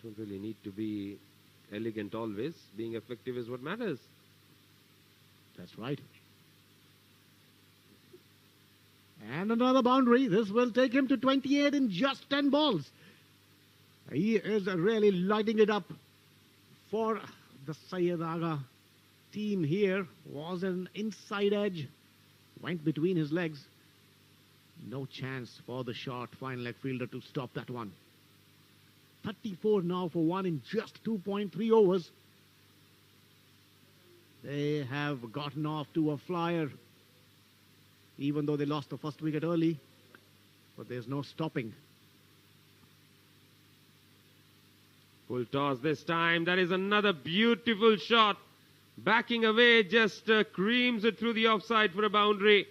Don't really need to be elegant always. Being effective is what matters. That's right. And another boundary. This will take him to 28 in just 10 balls. He is really lighting it up for the Syed Agha team here. Was an inside edge. Went between his legs. No chance for the short fine leg fielder to stop that one. 34 now for one in just 2.3 overs. They have gotten off to a flyer, even though they lost the first wicket early. But there's no stopping. Full toss this time. That is another beautiful shot. Backing away, just creams it through the offside for a boundary.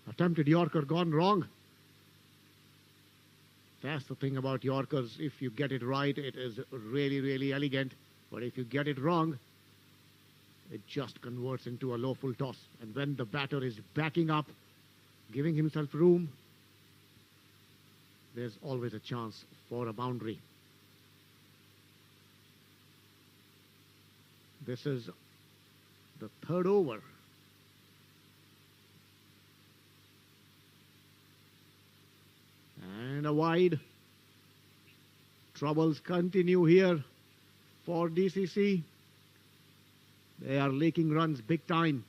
Attempted Yorker gone wrong. That's the thing about Yorkers. If you get it right, it is really, really elegant. But if you get it wrong, it just converts into a low full toss. And when the batter is backing up, giving himself room, there's always a chance for a boundary. This is the third over. And a wide. Troubles continue here for DCC. They are leaking runs big time.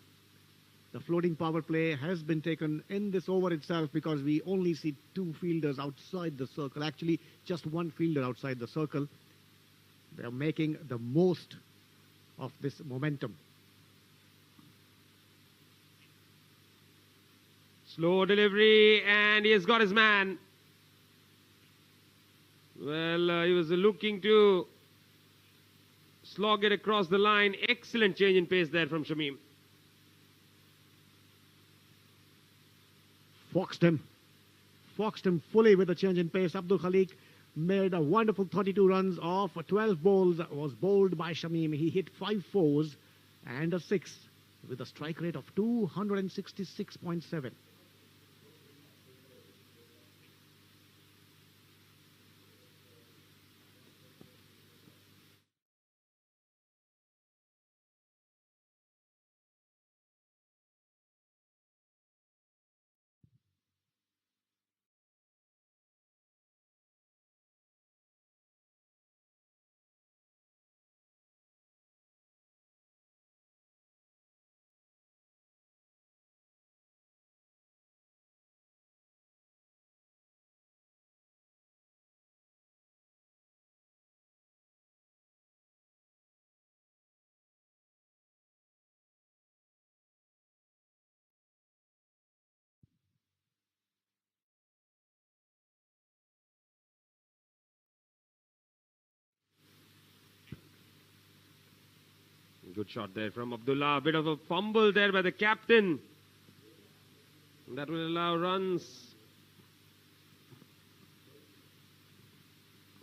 The floating power play has been taken in this over itself because we only see two fielders outside the circle. Actually, just one fielder outside the circle. They are making the most of this momentum. Slow delivery, and he has got his man. Well, he was looking to slog it across the line. Excellent change in pace there from Shamim. Foxed him fully with a change in pace. Abdul Khalik made a wonderful 32 runs off 12 balls. Was bowled by Shamim. He hit 5 fours and a 6 with a strike rate of 266.7. Good shot there from Abdullah. A bit of a fumble there by the captain. That will allow runs.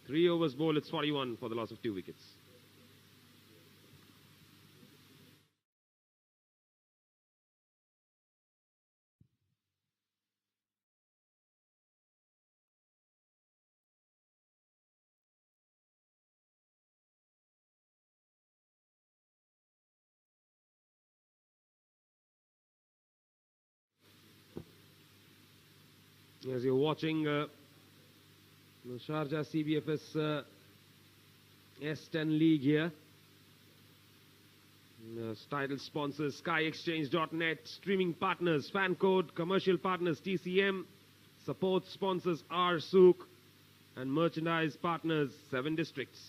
3 overs bowled, it's 41 for the loss of 2 wickets. As you're watching the Sharjah CBFS S10 League here. Title sponsors SkyExchange.net, streaming partners Fan Code, commercial partners TCM, support sponsors RSook, and merchandise partners 7 Districts.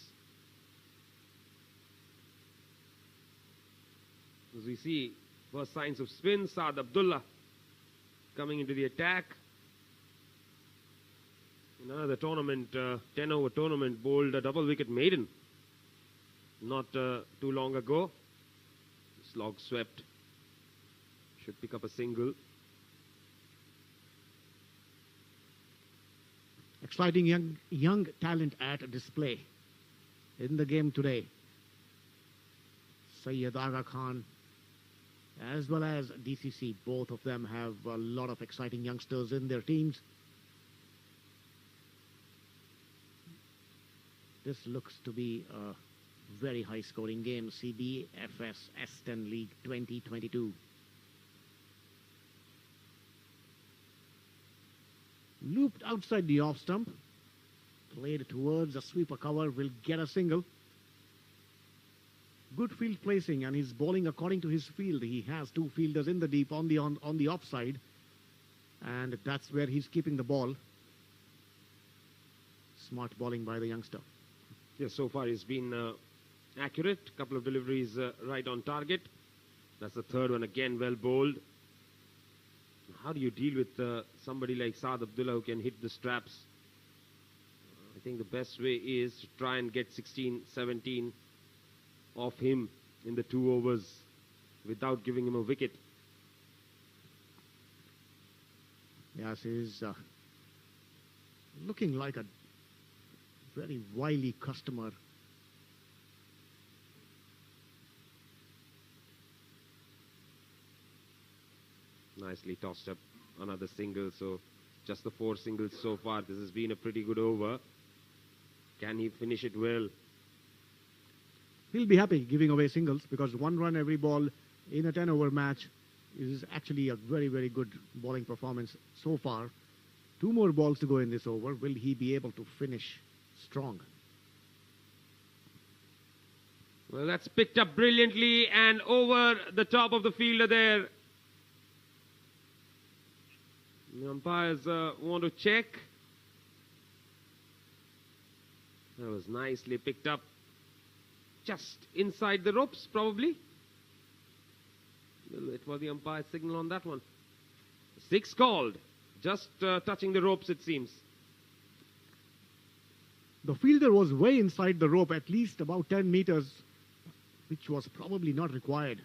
As we see first signs of spin, Saad Abdullah coming into the attack. In another tournament, 10-over tournament, bowled a double-wicket maiden not too long ago. Slog swept. Should pick up a single. Exciting young talent at display in the game today. Syed Agha Khan as well as DCC. Both of them have a lot of exciting youngsters in their teams. This looks to be a very high-scoring game. CBFS S10 League 2022. Looped outside the off stump. Played towards a sweeper cover. Will get a single. Good field placing, and he's bowling according to his field. He has two fielders in the deep on the offside, and that's where he's keeping the ball. Smart bowling by the youngster. Yes, so far he's been accurate. Couple of deliveries right on target. That's the third one, again well bowled. How do you deal with somebody like Syed Agha who can hit the straps? I think the best way is to try and get 16, 17 off him in the 2 overs without giving him a wicket. Yes, he's looking like a very wily customer. Nicely tossed up another single, so just the 4 singles so far. This has been a pretty good over. Can he finish it well? He'll be happy giving away singles, because 1 run every ball in a 10-over match is actually a very, very good bowling performance so far. 2 more balls to go in this over. Will he be able to finish strong? Well, that's picked up brilliantly and over the top of the fielder there. The umpires want to check. That was nicely picked up. Just inside the ropes, probably. We'll wait for the umpire's signal on that one. 6 called. Just touching the ropes, it seems. The fielder was way inside the rope, at least about 10 meters, which was probably not required.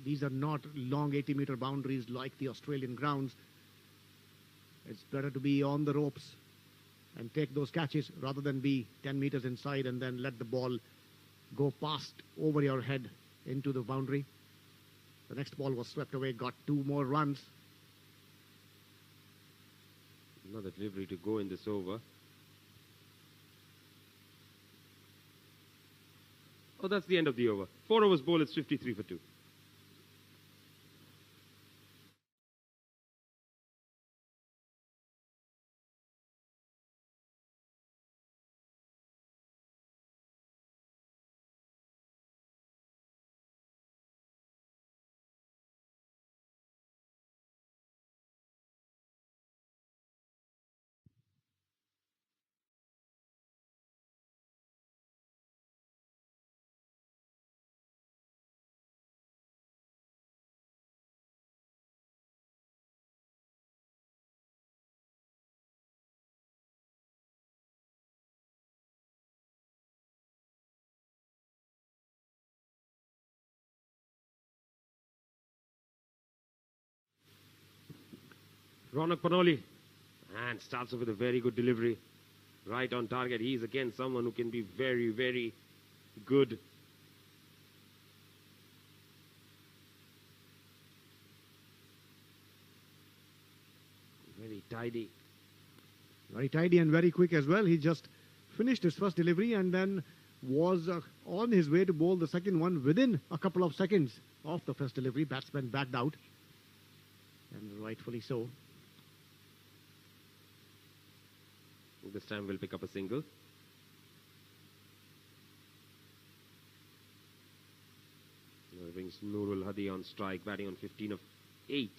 These are not long 80-meter boundaries like the Australian grounds. It's better to be on the ropes and take those catches rather than be 10 meters inside and then let the ball go past over your head into the boundary. The next ball was swept away, got 2 more runs. Another delivery to go in this over. Oh, that's the end of the over. 4 overs bowled, it's 53 for 2. Ronak Panoli, and starts off with a very good delivery. Right on target. He's again someone who can be very, very good. Very tidy. Very tidy and very quick as well. He just finished his first delivery and then was on his way to bowl the second one within a couple of seconds of the first delivery. Batsman backed out, and rightfully so. This time we'll pick up a single. Now brings Nurul Hadi on strike, batting on 15 of 8.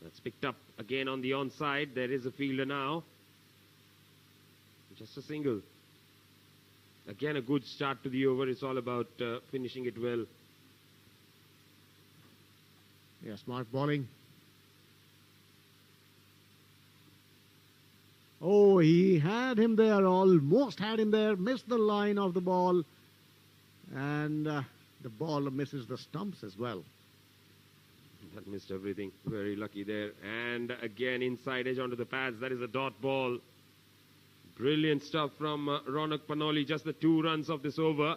That's picked up again on the onside. There is a fielder now. Just a single. Again, a good start to the over. It's all about finishing it well. Yeah, smart bowling. Oh, he had him there, almost had him there, missed the line of the ball, and the ball misses the stumps as well. That missed everything. Very lucky there. And again, inside edge onto the pads. That is a dot ball. Brilliant stuff from Ronak Panoli. Just the 2 runs of this over.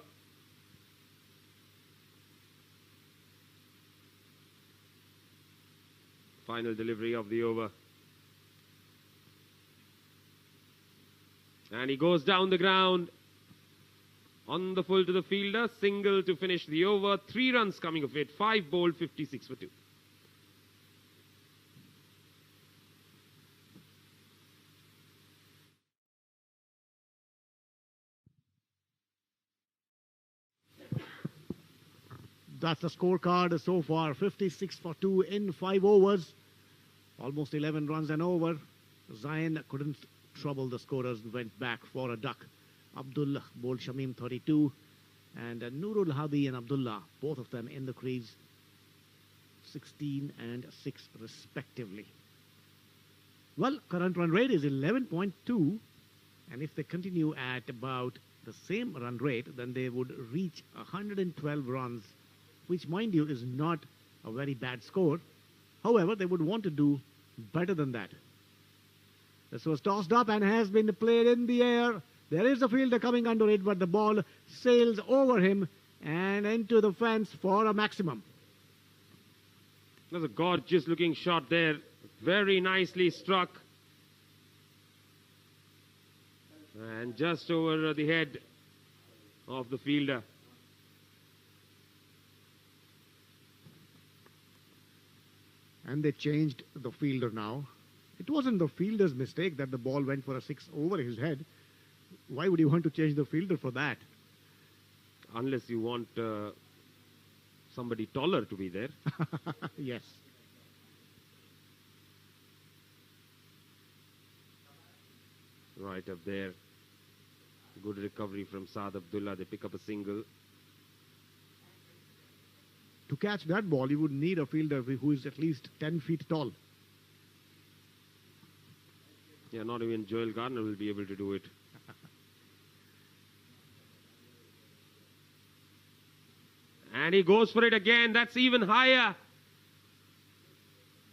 Final delivery of the over. And he goes down the ground. On the full to the fielder. Single to finish the over. 3 runs coming of it. 5 bowled, 56 for 2. That's the scorecard so far. 56 for 2 in 5 overs. Almost 11 runs and over. Zain couldn't trouble the scorers. Went back for a duck. Abdul bowled Shamim 32. And Nurul Hadi and Abdullah, both of them in the crease. 16 and 6 respectively. Well, current run rate is 11.2. And if they continue at about the same run rate, then they would reach 112 runs, which, mind you, is not a very bad score. However, they would want to do better than that. This was tossed up and has been played in the air. There is a fielder coming under it, but the ball sails over him and into the fence for a maximum. That's a gorgeous looking shot there. Very nicely struck. And just over the head of the fielder. And they changed the fielder now. It wasn't the fielder's mistake that the ball went for a 6 over his head. Why would you want to change the fielder for that? Unless you want somebody taller to be there. Yes. Right up there. Good recovery from Saad Abdullah. They pick up a single. To catch that ball, you would need a fielder who is at least 10 feet tall. Yeah, not even Joel Garner will be able to do it. And he goes for it again. That's even higher.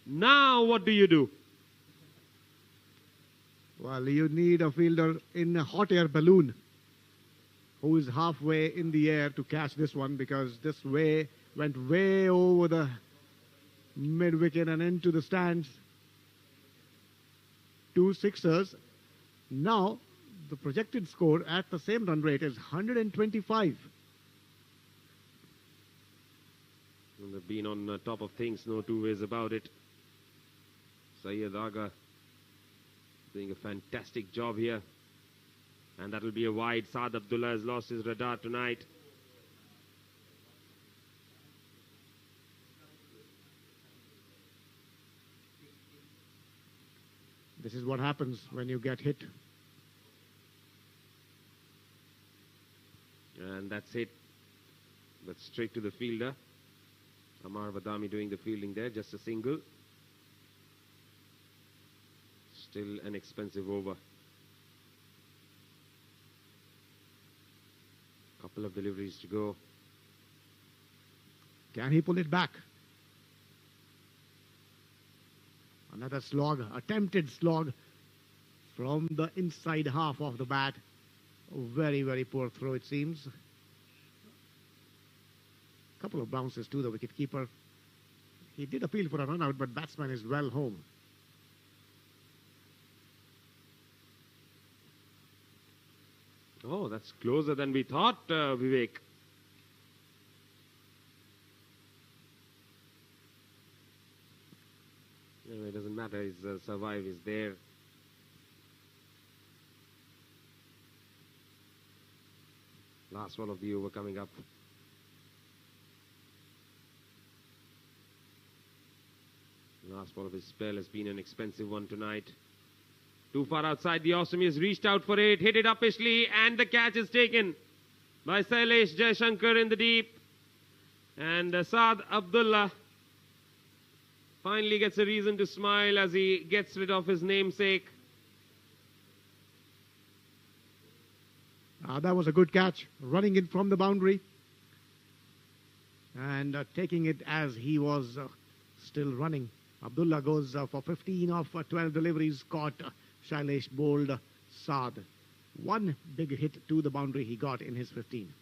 Now what do you do? Well, you need a fielder in a hot air balloon who is halfway in the air to catch this one, because this went way over the mid-wicket and into the stands. 2 sixers. Now, the projected score at the same run rate is 125. And they've been on top of things, no two ways about it. Syed Agha doing a fantastic job here. And that will be a wide. Saad Abdullah has lost his radar tonight. This is what happens when you get hit. And that's it. That's straight to the fielder. Amar Vadami doing the fielding there, just a single. Still an expensive over. Couple of deliveries to go. Can he pull it back? Another slog, attempted slog from the inside half of the bat. Very, very poor throw, it seems. Couple of bounces to the wicketkeeper. He did appeal for a run out, but batsman is well home. Oh, that's closer than we thought, Vivek. Anyway, it doesn't matter. His survive is there. Last one of the over coming up. Last ball of his spell has been an expensive one tonight. Too far outside the offside. He has reached out for it, hit it uppishly, and the catch is taken by Sailesh Jaishankar in the deep. And Saad Abdullah finally gets a reason to smile as he gets rid of his namesake. That was a good catch, running in from the boundary and taking it as he was still running. Abdullah goes for 15 of 12 deliveries, caught. Shailesh bowled Saad. One big hit to the boundary he got in his 15.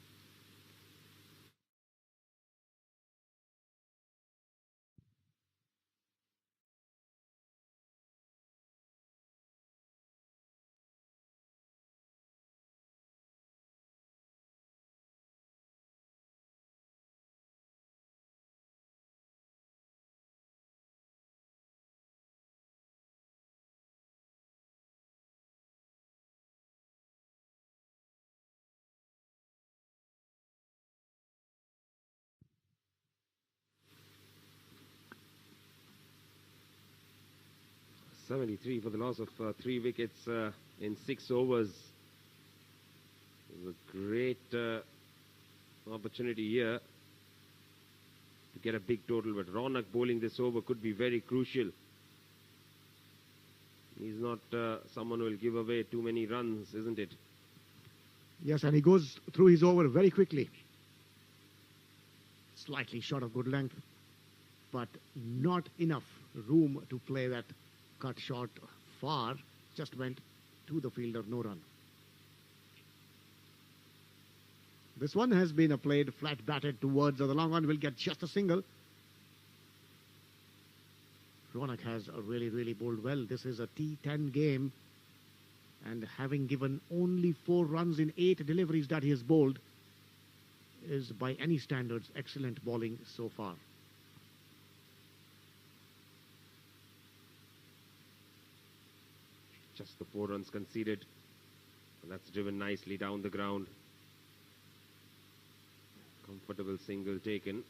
73 for the loss of 3 wickets in 6 overs. It was a great opportunity here to get a big total, but Ronak bowling this over could be very crucial. He's not someone who will give away too many runs, isn't it? Yes, and he goes through his over very quickly. Slightly short of good length, but not enough room to play that cut shot far. Just went to the fielder, no run. This one has been played flat batted towards the long one, will get just a single. Ronak has really bowled well. This is a T10 game, and having given only 4 runs in 8 deliveries that he has bowled is by any standards excellent bowling so far. Just the 4 runs conceded, and that's driven nicely down the ground. Comfortable single taken.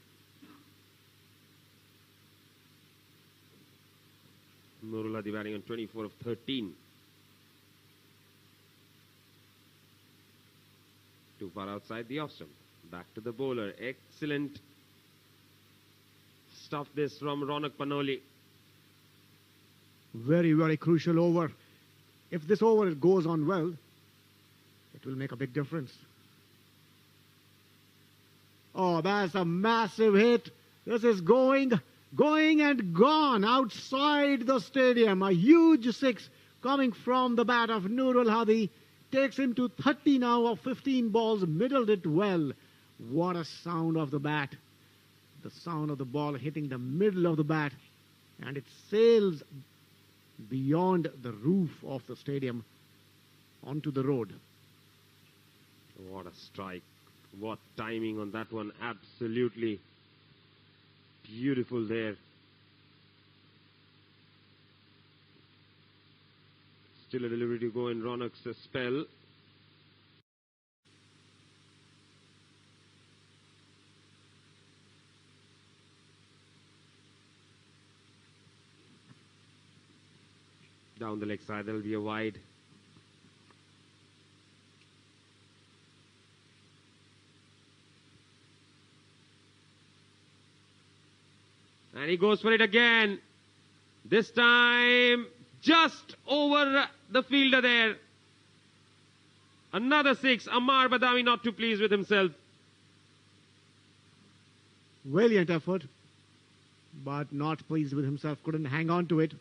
Nurul Hadi batting on 24 of 13. Too far outside the off stump. Back to the bowler. Excellent stuff this from Ronak Panoli. Very crucial over. If this over goes on well, it will make a big difference. Oh, that's a massive hit. This is going and gone outside the stadium. A huge 6 coming from the bat of Nurul Hadi. Takes him to 30 now of 15 balls. Middled it well. What a sound of the bat. The sound of the ball hitting the middle of the bat. And it sails beyond the roof of the stadium onto the road. What a strike. What timing on that one. Absolutely beautiful there. Still a delivery to go in Ronak's spell. Down the leg side, there will be a wide. And he goes for it again. This time, just over the fielder there. Another 6. Ammar Badawi not too pleased with himself. Valiant effort, but not pleased with himself. Couldn't hang on to it.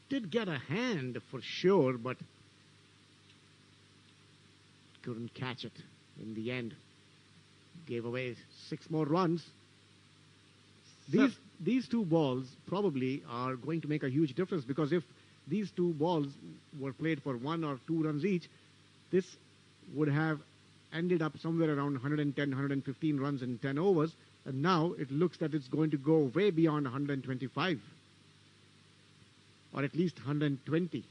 Did get a hand for sure, but couldn't catch it in the end. Gave away 6 more runs. These 2 balls probably are going to make a huge difference, because if these 2 balls were played for 1 or 2 runs each, this would have ended up somewhere around 110, 115 runs in 10 overs. And now it looks that it's going to go way beyond 125. Or at least 120.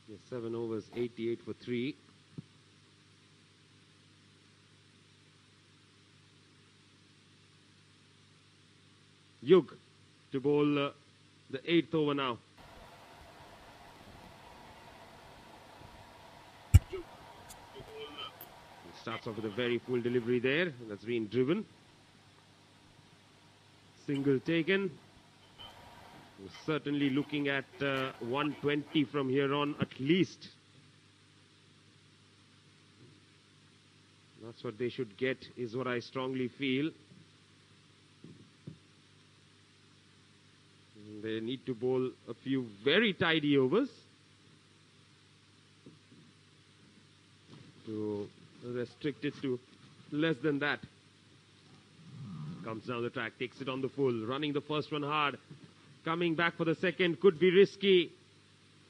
Yes, 7 overs, 88 for 3. Yug to bowl the 8th over now. He starts off with a very full delivery there. That's been driven. Single taken. We're certainly looking at 120 from here on at least. That's what they should get, is what I strongly feel. They need to bowl a few very tidy overs to restrict it to less than that. Comes down the track, takes it on the full, running the first one hard. Coming back for the second could be risky.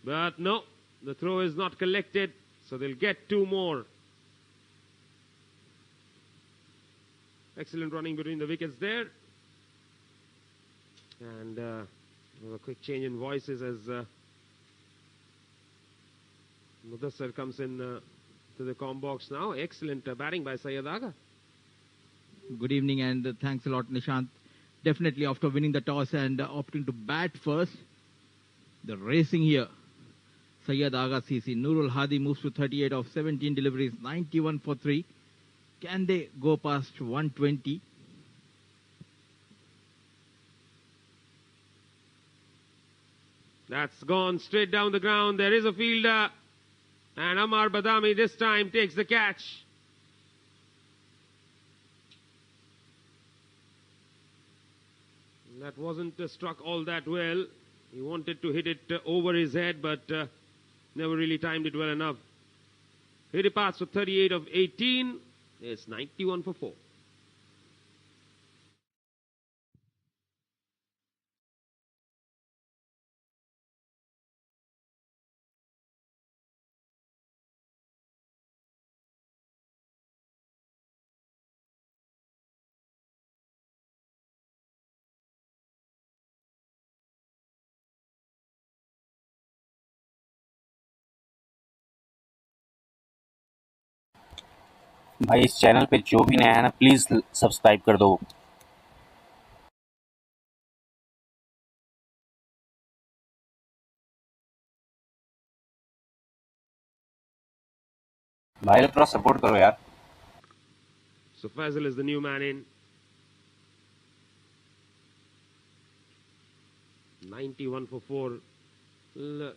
But no, the throw is not collected, so they'll get 2 more. Excellent running between the wickets there. And a quick change in voices as Mudassar comes in to the comm box now. Excellent batting by Syed Agha. Good evening and thanks a lot, Nishant. definitely after winning the toss and opting to bat first. The racing here. Syed Agha CC. Nurul Hadi moves to 38 of 17 deliveries, 91 for 3. Can they go past 120? That's gone straight down the ground. There is a fielder. And Amar Badami this time takes the catch. That wasn't struck all that well. He wanted to hit it over his head, but never really timed it well enough. Hit it past for 38 of 18. It's 91 for 4. भाई इस channel पे जो भी नया है ना please subscribe कर दो। भाई तो थोड़ा सपोर्ट करो यार। So Faisal is the new man in. 91 for 4.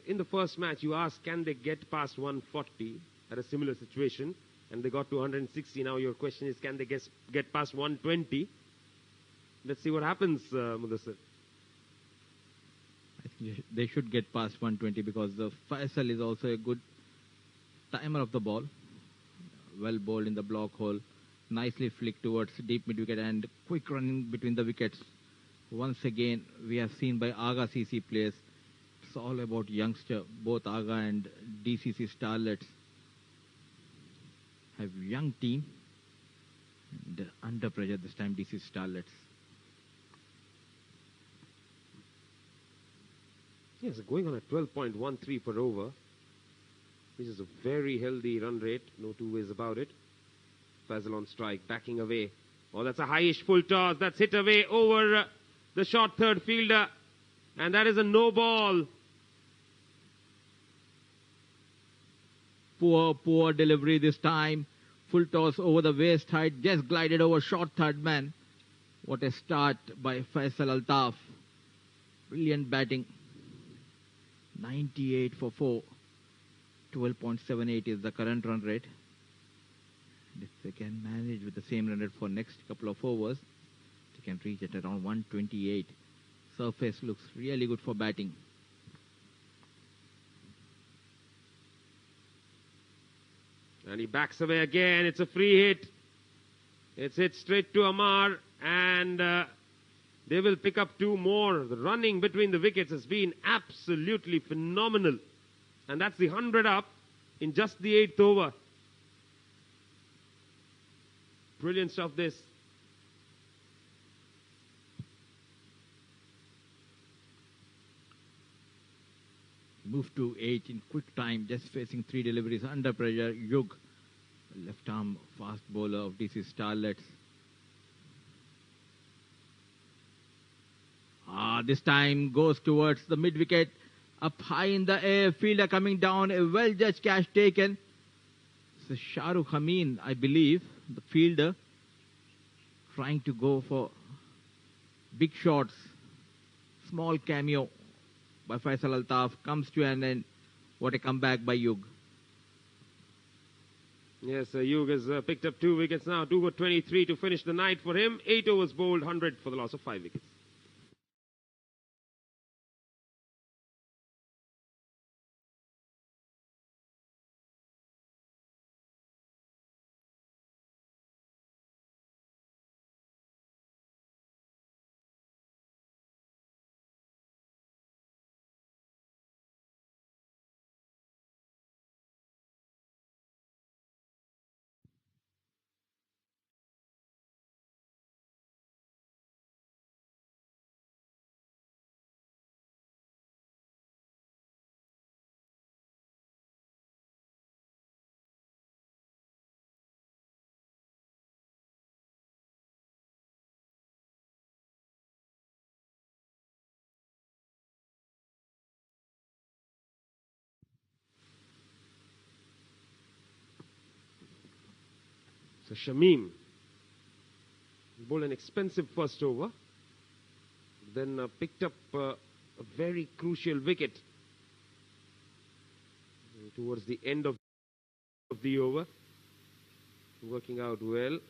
In the first match, you asked, can they get past 140 at a similar situation? And they got to 160. Now your question is, can they get past 120? Let's see what happens, Mudassir. I think they should get past 120 because the Faisal is also a good timer of the ball. Well bowled in the block hole. Nicely flicked towards deep mid wicket and quick running between the wickets. Once again, we have seen by Agha CC players. It's all about youngster. Both Agha and DCC Starlets have young team. And under pressure this time, DCC Starlets. Yes, going on at 12.13 per over. This is a very healthy run rate. No two ways about it. Faisal on strike, backing away. Oh, that's a highish full toss. That's hit away over the short third fielder. And that is a no ball. Poor delivery this time. Full toss over the waist height. Just glided over short third man. What a start by Faisal Altaf. Brilliant batting. 98 for 4. 12.78 is the current run rate. And if they can manage with the same run rate for next couple of overs, they can reach at around 128. Surface looks really good for batting. And he backs away again. It's a free hit. It's hit straight to Amar. And they will pick up 2 more. The running between the wickets has been absolutely phenomenal. And that's the 100 up in just the 8th over. Brilliant stuff, this. Move to 8 in quick time, just facing 3 deliveries under pressure. Yug, left arm fast bowler of DC Starlets. This time goes towards the mid wicket. Up high in the air, fielder coming down, a well-judged catch taken. It's Shahrukh Amin, I believe, the fielder, trying to go for big shots. Small cameo by Faisal Altaf comes to an end. What a comeback by Yug. Yes, Yug has picked up 2 wickets now. 2 for 23 to finish the night for him. 8 overs bowled, 100 for the loss of 5 wickets. So Shamim bowled an expensive first over, then picked up a very crucial wicket towards the end of the over, working out well.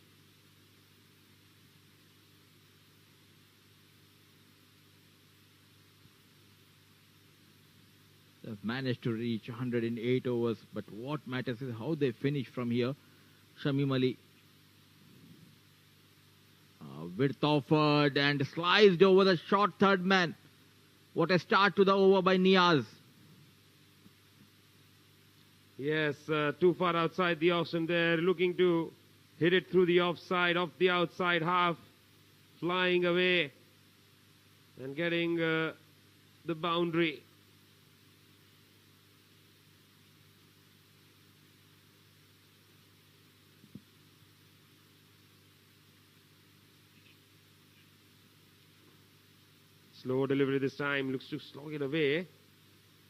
They've managed to reach 108 overs, but what matters is how they finish from here. Shamim Ali width offered and sliced over the short third man. What a start to the over by Niaz. Yes, too far outside the option there, looking to hit it through the offside, off the outside half, flying away and getting the boundary. Slow delivery this time, looks to slog it away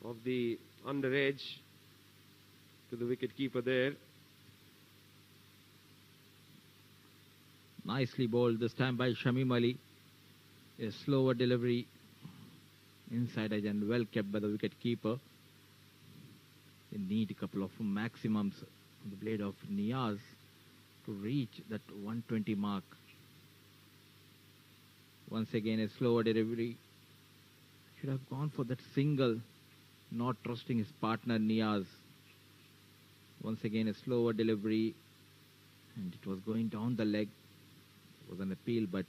off the under edge to the wicket keeper there. Nicely bowled this time by Shamim Ali. A slower delivery inside edge and well kept by the wicket keeper. They need a couple of maximums on the blade of Niaz to reach that 120 mark. Once again a slower delivery. Should have gone for that single, not trusting his partner Niaz. Once again a slower delivery, and it was going down the leg. It was an appeal, but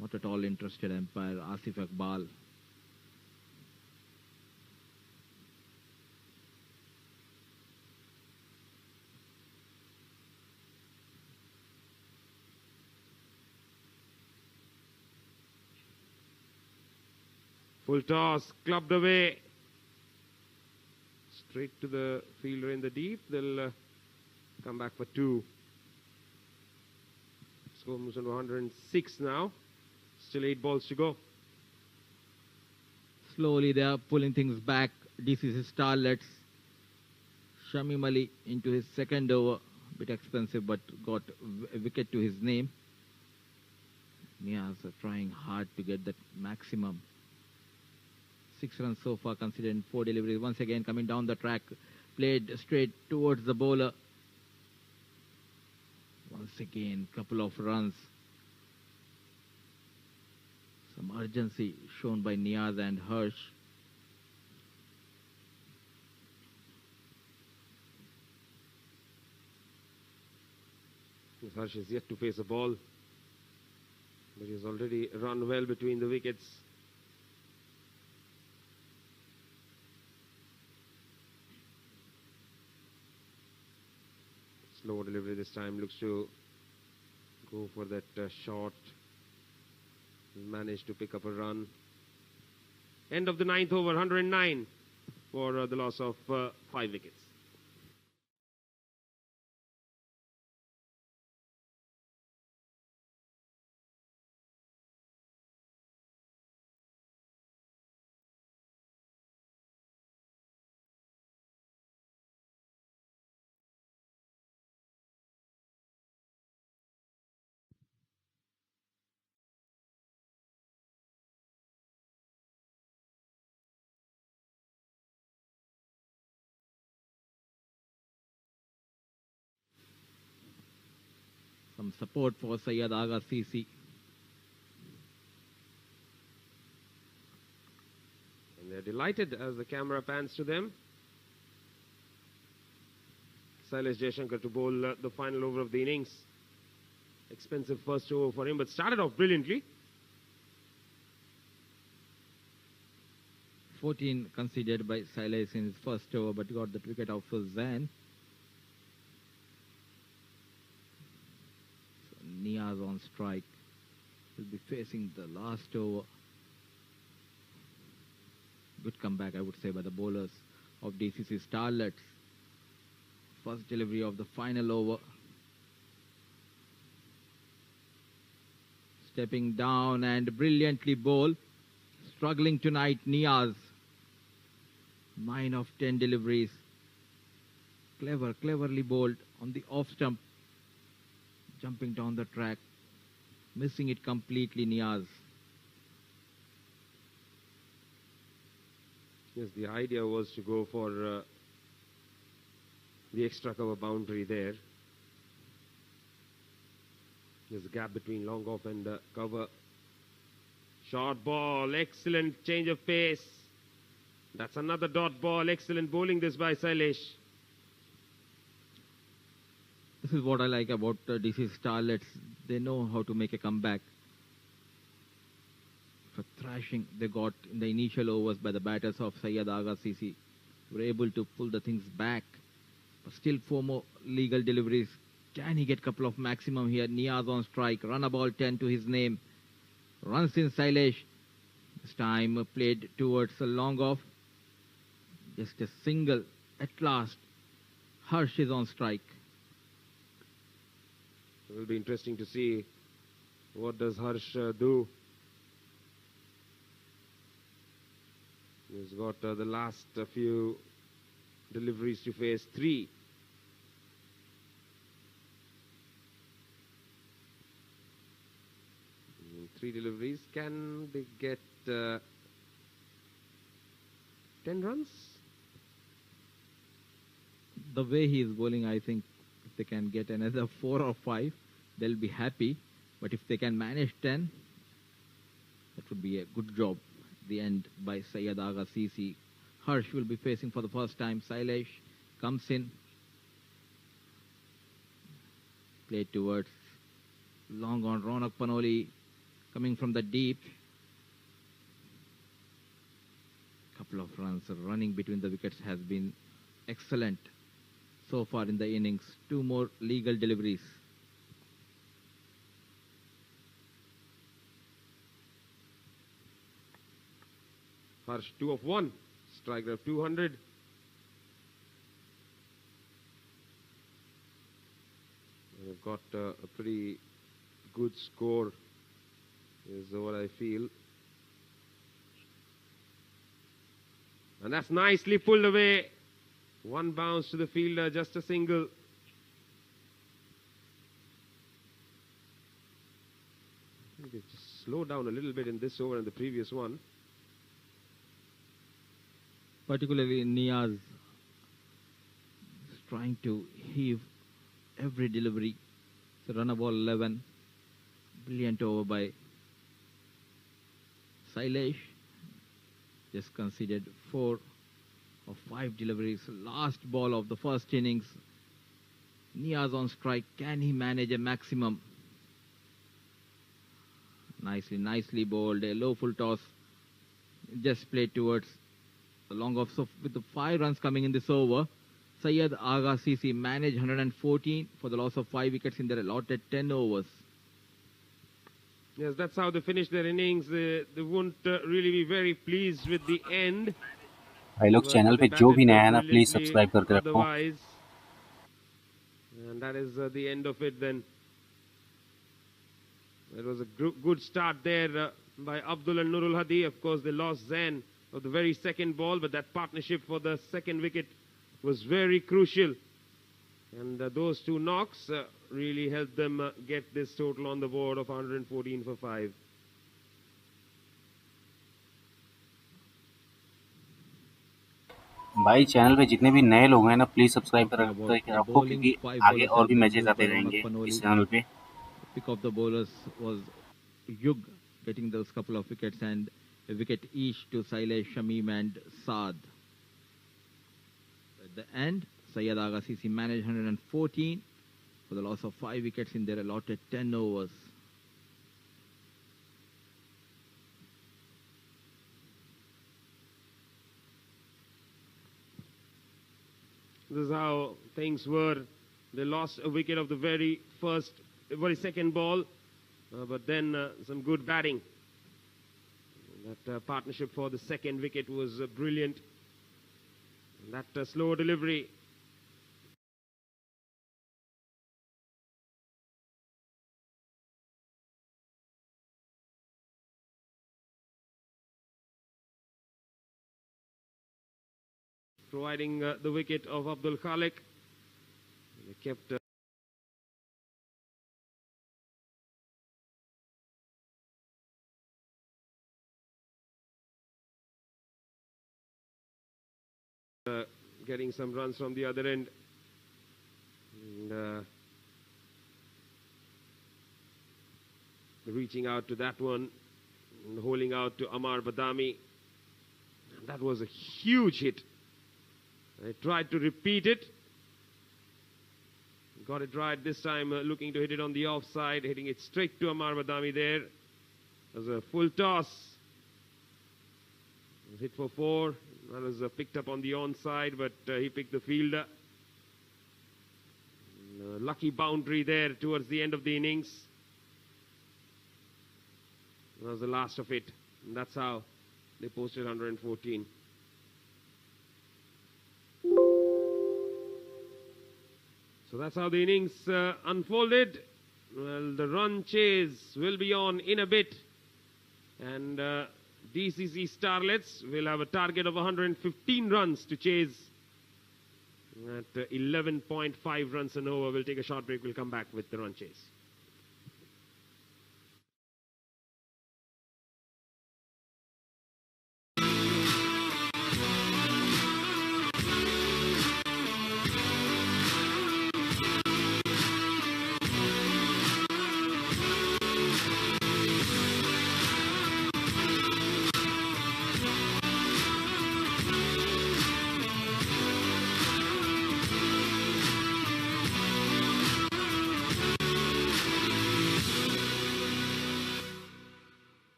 not at all interested umpire Asif Iqbal. Full toss, clubbed away. Straight to the fielder in the deep. They'll come back for two. Score moves on to 106 now. Still 8 balls to go. Slowly they are pulling things back. DCC Starlets. Shamim Ali into his second over. Bit expensive, but got a wicket to his name. Niaz trying hard to get that maximum. 6 runs so far, considering 4 deliveries. Once again coming down the track, played straight towards the bowler. Once again, couple of runs. Some urgency shown by Niaz and Harsh. Harsh is yet to face a ball, but he's already run well between the wickets. Slow delivery this time, looks to go for that shot. Managed to pick up a run. End of the 9th over, 109 for the loss of 5 wickets. Some support for Syed Agha CC. And they're delighted as the camera pans to them. Silas Jaishankar to bowl the final over of the innings. Expensive first over for him, but started off brilliantly. 14 conceded by Silas in his first over, but got that wicket out for Zain. So Niaz on strike. Will be facing the last over. Good comeback, I would say, by the bowlers of DCC Starlets. First delivery of the final over. Stepping down and brilliantly bowled. Struggling tonight, Niaz. 9 of 10 deliveries. Cleverly bowled on the off stump. jumping down the track, missing it completely, Niaz. Yes, the idea was to go for the extra cover boundary there. There's a gap between long off and cover. Short ball, excellent change of pace. That's another dot ball, excellent bowling this by Sailesh. This is what I like about DCC Starlets. They know how to make a comeback. For thrashing they got in the initial overs by the batters of Syed Agha CC, were able to pull the things back. But still 4 more legal deliveries. Can he get a couple of maximum here? Niaz on strike. Run a ball 10 to his name. Runs in Sailesh. This time played towards a long off. Just a single at last. Harsh is on strike. It will be interesting to see what does Harsh do. He's got the last few deliveries to face 3. Three deliveries. Can they get 10 runs? The way he is bowling, I think if they can get another 4 or 5, they'll be happy. But if they can manage 10, that would be a good job. The end by Syed Agha CC. Harsh will be facing for the first time. Sailesh comes in. Played towards long on Ronak Panoli coming from the deep. Couple of runs running between the wickets has been excellent so far in the innings. 2 more legal deliveries. Harsh 2 of 1. Strike rate of 200. They've got a pretty good score, is what I feel. And that's nicely pulled away. 1 bounce to the fielder, just a single. I think they just slowed down a little bit in this over and the previous one. Particularly Niaz is trying to heave every delivery. So run a ball 11. Brilliant over by Sailesh. Just conceded 4 of 5 deliveries. Last ball of the first innings. Niaz on strike. Can he manage a maximum? Nicely bowled. A low full toss. Just played towards the long off. So with the 5 runs coming in this over, Syed Agha CC managed 114 for the loss of 5 wickets in their allotted 10 overs. Yes, that's how they finished their innings. They won't really be very pleased with the end. भाई लोग channel पे जो भी नया है ना please subscribe करके रखो. Otherwise, and that is the end of it then. It was a good start there by Abdul and Nurul Hadi. Of course, they lost Zain of the very second ball, but that partnership for the second wicket was very crucial. And those 2 knocks really helped them get this total on the board of 114 for 5. भाई channel पे जितने भी नए लोग हैं ना please subscribe कर रखो क्योंकि आगे और भी मैचेस आते रहेंगे इस चैनल पे. Pick of the bowlers was Yug getting those couple of wickets and a wicket each to Sailesh, Shamim and Saad. At the end, Syed Agha CC managed 114 for the loss of 5 wickets in their allotted 10 overs. This is how things were. They lost a wicket of the very second ball, but then some good batting. That partnership for the second wicket was brilliant. That slow delivery. Providing the wicket of Abdul Khalik. They kept getting some runs from the other end. And reaching out to that one and holding out to Amar Badami. And that was a huge hit. I tried to repeat it. Got it right this time, looking to hit it on the offside, hitting it straight to Amar Badami there. It was a full toss. It was hit for 4. That was picked up on the onside, but he picked the fielder. Lucky boundary there towards the end of the innings. That was the last of it. And that's how they posted 114. So that's how the innings unfolded. Well, the run chase will be on in a bit. And DCC Starlets will have a target of 115 runs to chase at 11.5 runs an over. We'll take a short break. We'll come back with the run chase.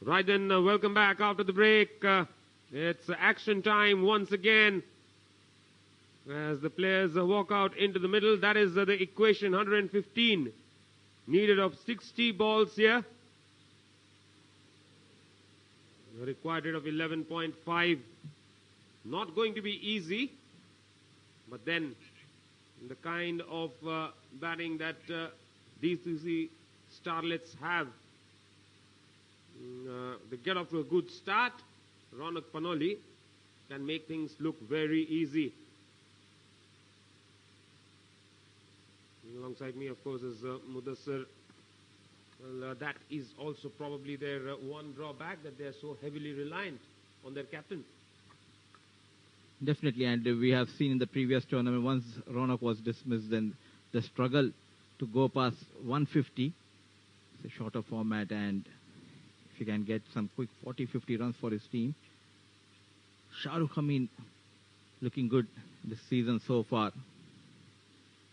Right then, welcome back after the break. It's action time once again. As the players walk out into the middle, that is the equation 115. Needed of 60 balls here. A required rate of 11.5. Not going to be easy. But then, the kind of batting that DCC Starlets have, they get off to a good start. Ronak Panoli can make things look very easy. Alongside me, of course, is Mudassir. Well, that is also probably their one drawback, that they are so heavily reliant on their captain. Definitely, and we have seen in the previous tournament, once Ronak was dismissed, then the struggle to go past 150. It's a shorter format, and if he can get some quick 40-50 runs for his team. Shahrukh Amin looking good this season so far.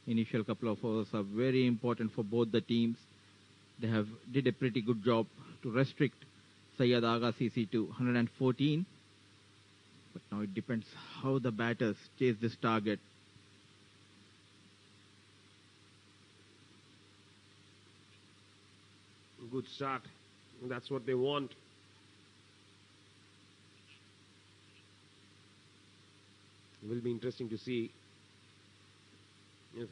Initial couple of overs are very important for both the teams. They have did a pretty good job to restrict Syed Agha CC to 114. But now it depends how the batters chase this target. Good start. That's what they want. It will be interesting to see if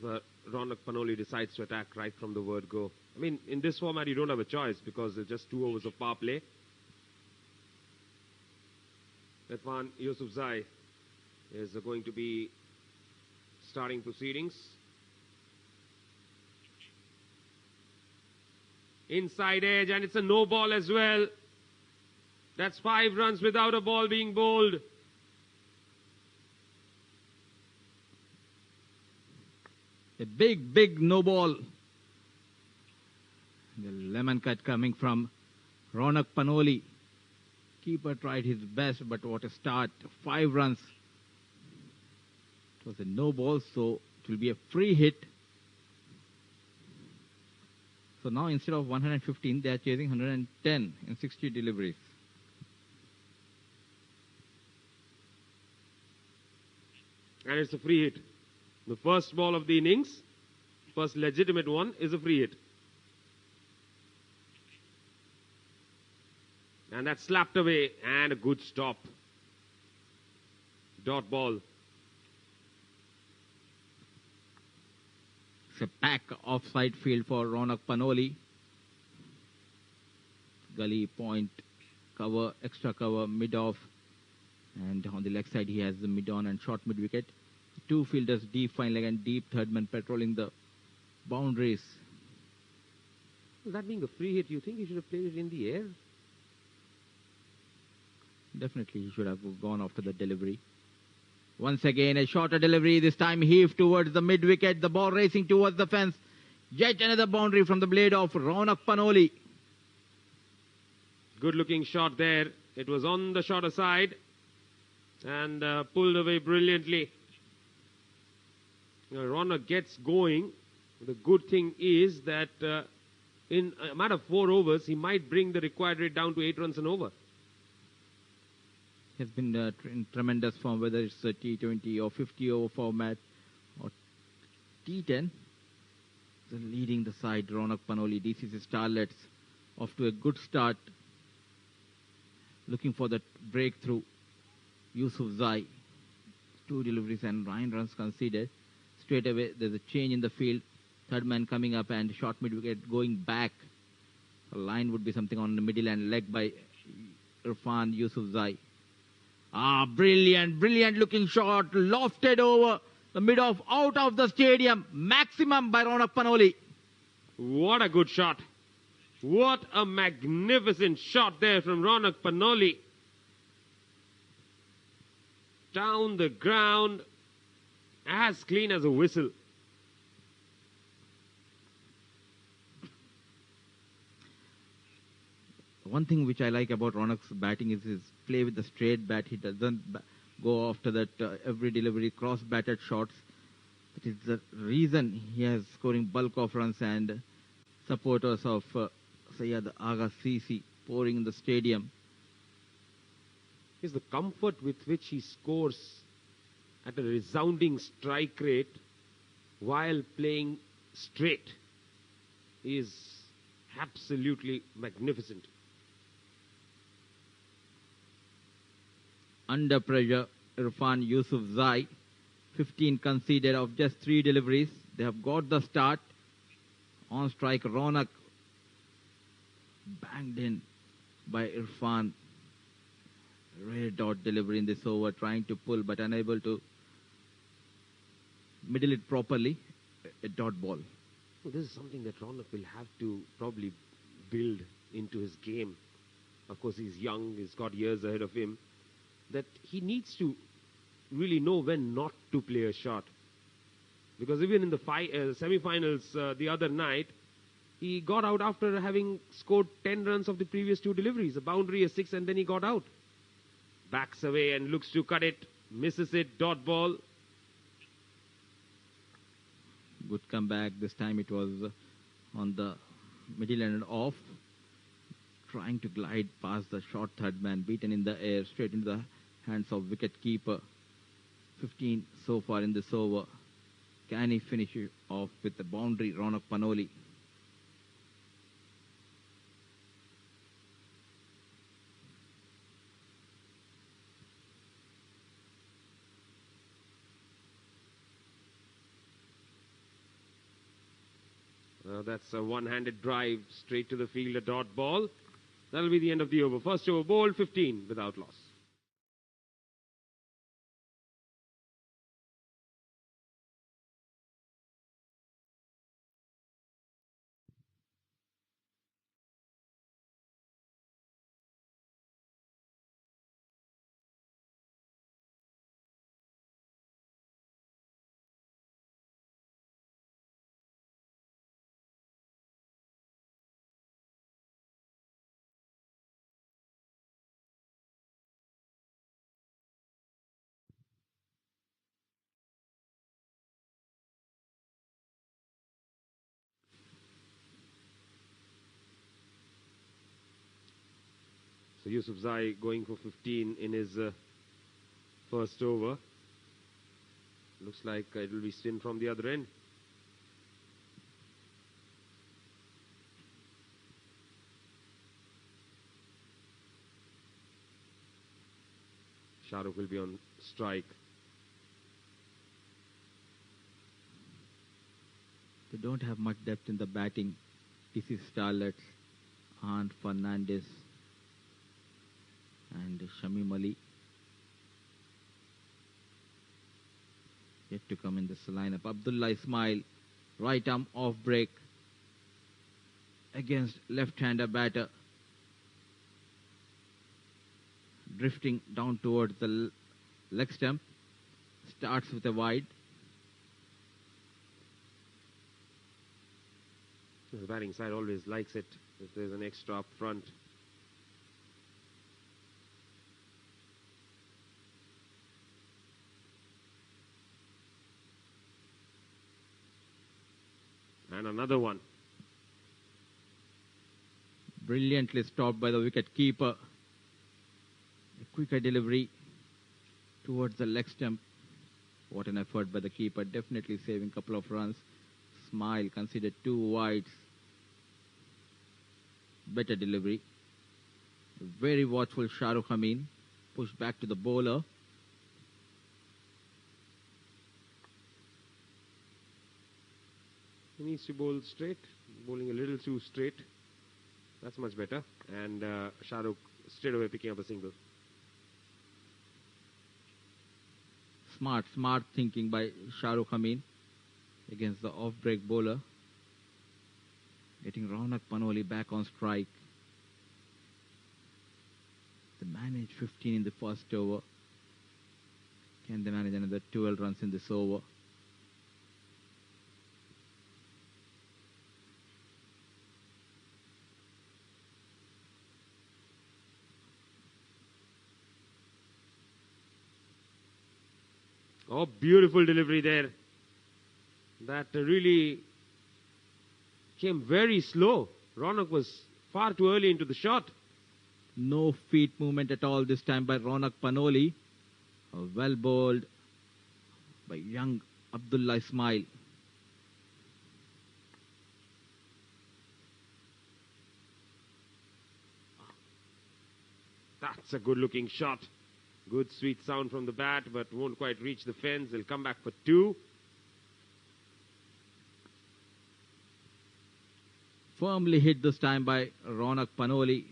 Ronak Panoli decides to attack right from the word go. I mean, in this format, you don't have a choice because there's just 2 overs of power play. Irfan Yusufzai is going to be starting proceedings. Inside edge, and it's a no ball as well. That's 5 runs without a ball being bowled. A big no ball. The lemon cut coming from Ronak Panoli. Keeper tried his best, but what a start. 5 runs. It was a no ball, so it will be a free hit. So now instead of 115, they are chasing 110 in 60 deliveries. And it's a free hit. The first ball of the innings, first legitimate one, is a free hit. And that's slapped away, and a good stop. Dot ball. It's a pack offside field for Ronak Panoli. Gully, point, cover, extra cover, mid-off. And on the leg side, he has the mid-on and short mid-wicket. 2 fielders, deep fine leg and deep third man patrolling the boundaries. Well, that being a free hit, you think he should have played it in the air? Definitely, he should have gone after the delivery. Once again, a shorter delivery, this time heaved towards the mid-wicket, the ball racing towards the fence. Yet another boundary from the blade of Ronak Panoli. Good looking shot there. It was on the shorter side and pulled away brilliantly. Ronak gets going. The good thing is that in a matter of 4 overs, he might bring the required rate down to 8 runs an over. He has been in tremendous form, whether it's a T20 or 50 over format or T10. Leading the side, Ronak Panoli, DCC Starlets, off to a good start. Looking for that breakthrough. Yusufzai, 2 deliveries and 9 runs conceded. Straight away, there's a change in the field. Third man coming up and short mid-wicket going back. A line would be something on the middle and leg by Irfan Yusufzai. Brilliant looking shot. Lofted over the mid-off, out of the stadium. Maximum by Ronak Panoli. What a good shot. What a magnificent shot there from Ronak Panoli. Down the ground, as clean as a whistle. One thing which I like about Ronak's batting is his play with the straight bat. He doesn't go after that every delivery, cross-batted shots. That is the reason he has scoring bulk of runs, and supporters of Syed Agha CC pouring in the stadium. Is the comfort with which he scores at a resounding strike rate while playing straight is absolutely magnificent. Under pressure, Irfan Yusufzai, 15 conceded of just 3 deliveries. They have got the start. On strike, Ronak banged in by Irfan. Rare dot delivery in this over, trying to pull but unable to middle it properly. A dot ball. Well, this is something that Ronak will have to probably build into his game. Of course, he's young, he's got years ahead of him. That he needs to really know when not to play a shot. Because even in the semi-finals the other night, he got out after having scored 10 runs of the previous 2 deliveries. A boundary, a 6, and then he got out. Backs away and looks to cut it. Misses it, dot ball. Good comeback. This time it was on the middle and off. Trying to glide past the short third man. Beaten in the air, straight into the hands of wicket keeper. 15 so far in this over. Can he finish it off with the boundary, Ronak Panoli? That's a one-handed drive straight to the field, a dot ball. That'll be the end of the over. First over bowled, 15 without loss. So Yusufzai going for 15 in his first over. Looks like it will be spin from the other end. Shahrukh will be on strike. They don't have much depth in the batting. DCC Starlets, Ant Fernandez and Shamim Ali yet to come in this lineup. Abdullah Ismail, right arm off break against left-hander batter, drifting down towards the leg stump. Starts with a wide. The batting side always likes it if there's an extra up front. And another one. Brilliantly stopped by the wicket keeper. A quicker delivery towards the leg stump. What an effort by the keeper. Definitely saving a couple of runs. Smile considered 2 wides. Better delivery. Very watchful Shahrukh Amin. Pushed back to the bowler. He needs to bowl straight. Bowling a little too straight. That's much better. And Shahrukh straight away picking up a single. Smart thinking by Shahrukh Amin against the off-break bowler. Getting Ronak Panoli back on strike. They managed 15 in the first over. Can they manage another 12 runs in this over? Oh, beautiful delivery there. That really came very slow. Ronak was far too early into the shot. No feet movement at all this time by Ronak Panoli. Well bowled by young Abdullah Ismail. That's a good looking shot. Good sweet sound from the bat, but won't quite reach the fence. They'll come back for 2. Firmly hit this time by Ronak Panoli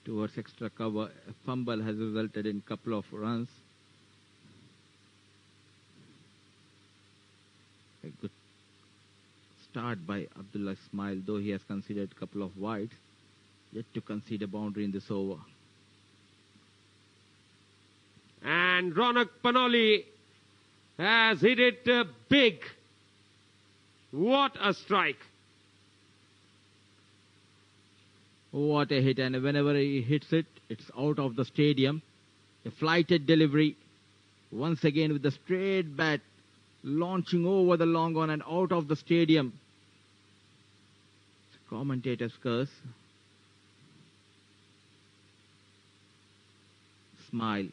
towards extra cover. A fumble has resulted in a couple of runs. A good start by Abdullah Ismail, though he has conceded a couple of wides. Yet to concede a boundary in this over. And Ronak Panoli has hit it big. What a strike. What a hit, and whenever he hits it, it's out of the stadium. A flighted delivery, once again with the straight bat, launching over the long on and out of the stadium. It's a commentator's curse. Smile.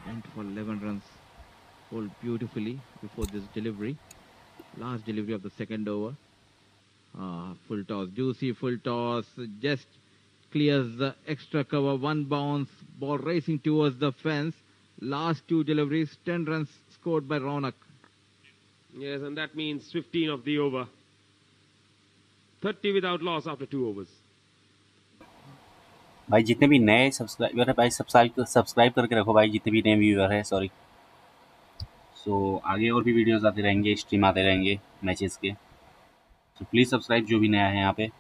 Went for 11 runs. Bowled beautifully before this delivery. Last delivery of the second over. Full toss, juicy full toss, just clears the extra cover, 1 bounce, ball racing towards the fence. Last 2 deliveries, 10 runs scored by Ronak. Yes, and that means 15 of the over. 30 without loss after 2 overs. भाई जितने भी नए subscriber है भाई subscribe करके रखो भाई, जितने भी नए व्यूअर है सॉरी। सो आगे और भी वीडियोस आते रहेंगे, स्ट्रीम आते रहेंगे मैचेस के, तो प्लीज़ सब्सक्राइब जो भी नया है यहाँ पे।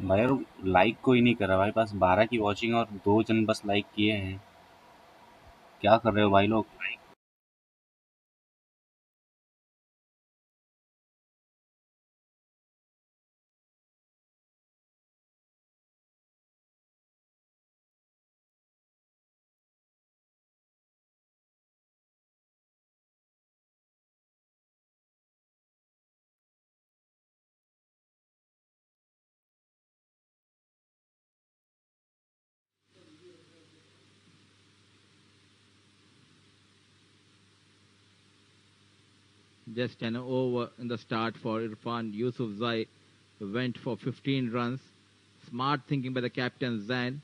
भाई यार लाइक कोई नहीं कर रहा भाई, पास 12 की वॉचिंग और 2 जन बस लाइक किए हैं। क्या कर रहे हो भाई लोग? Just an over in the start for Irfan. Yusuf Zai went for 15 runs. Smart thinking by the captain Zain.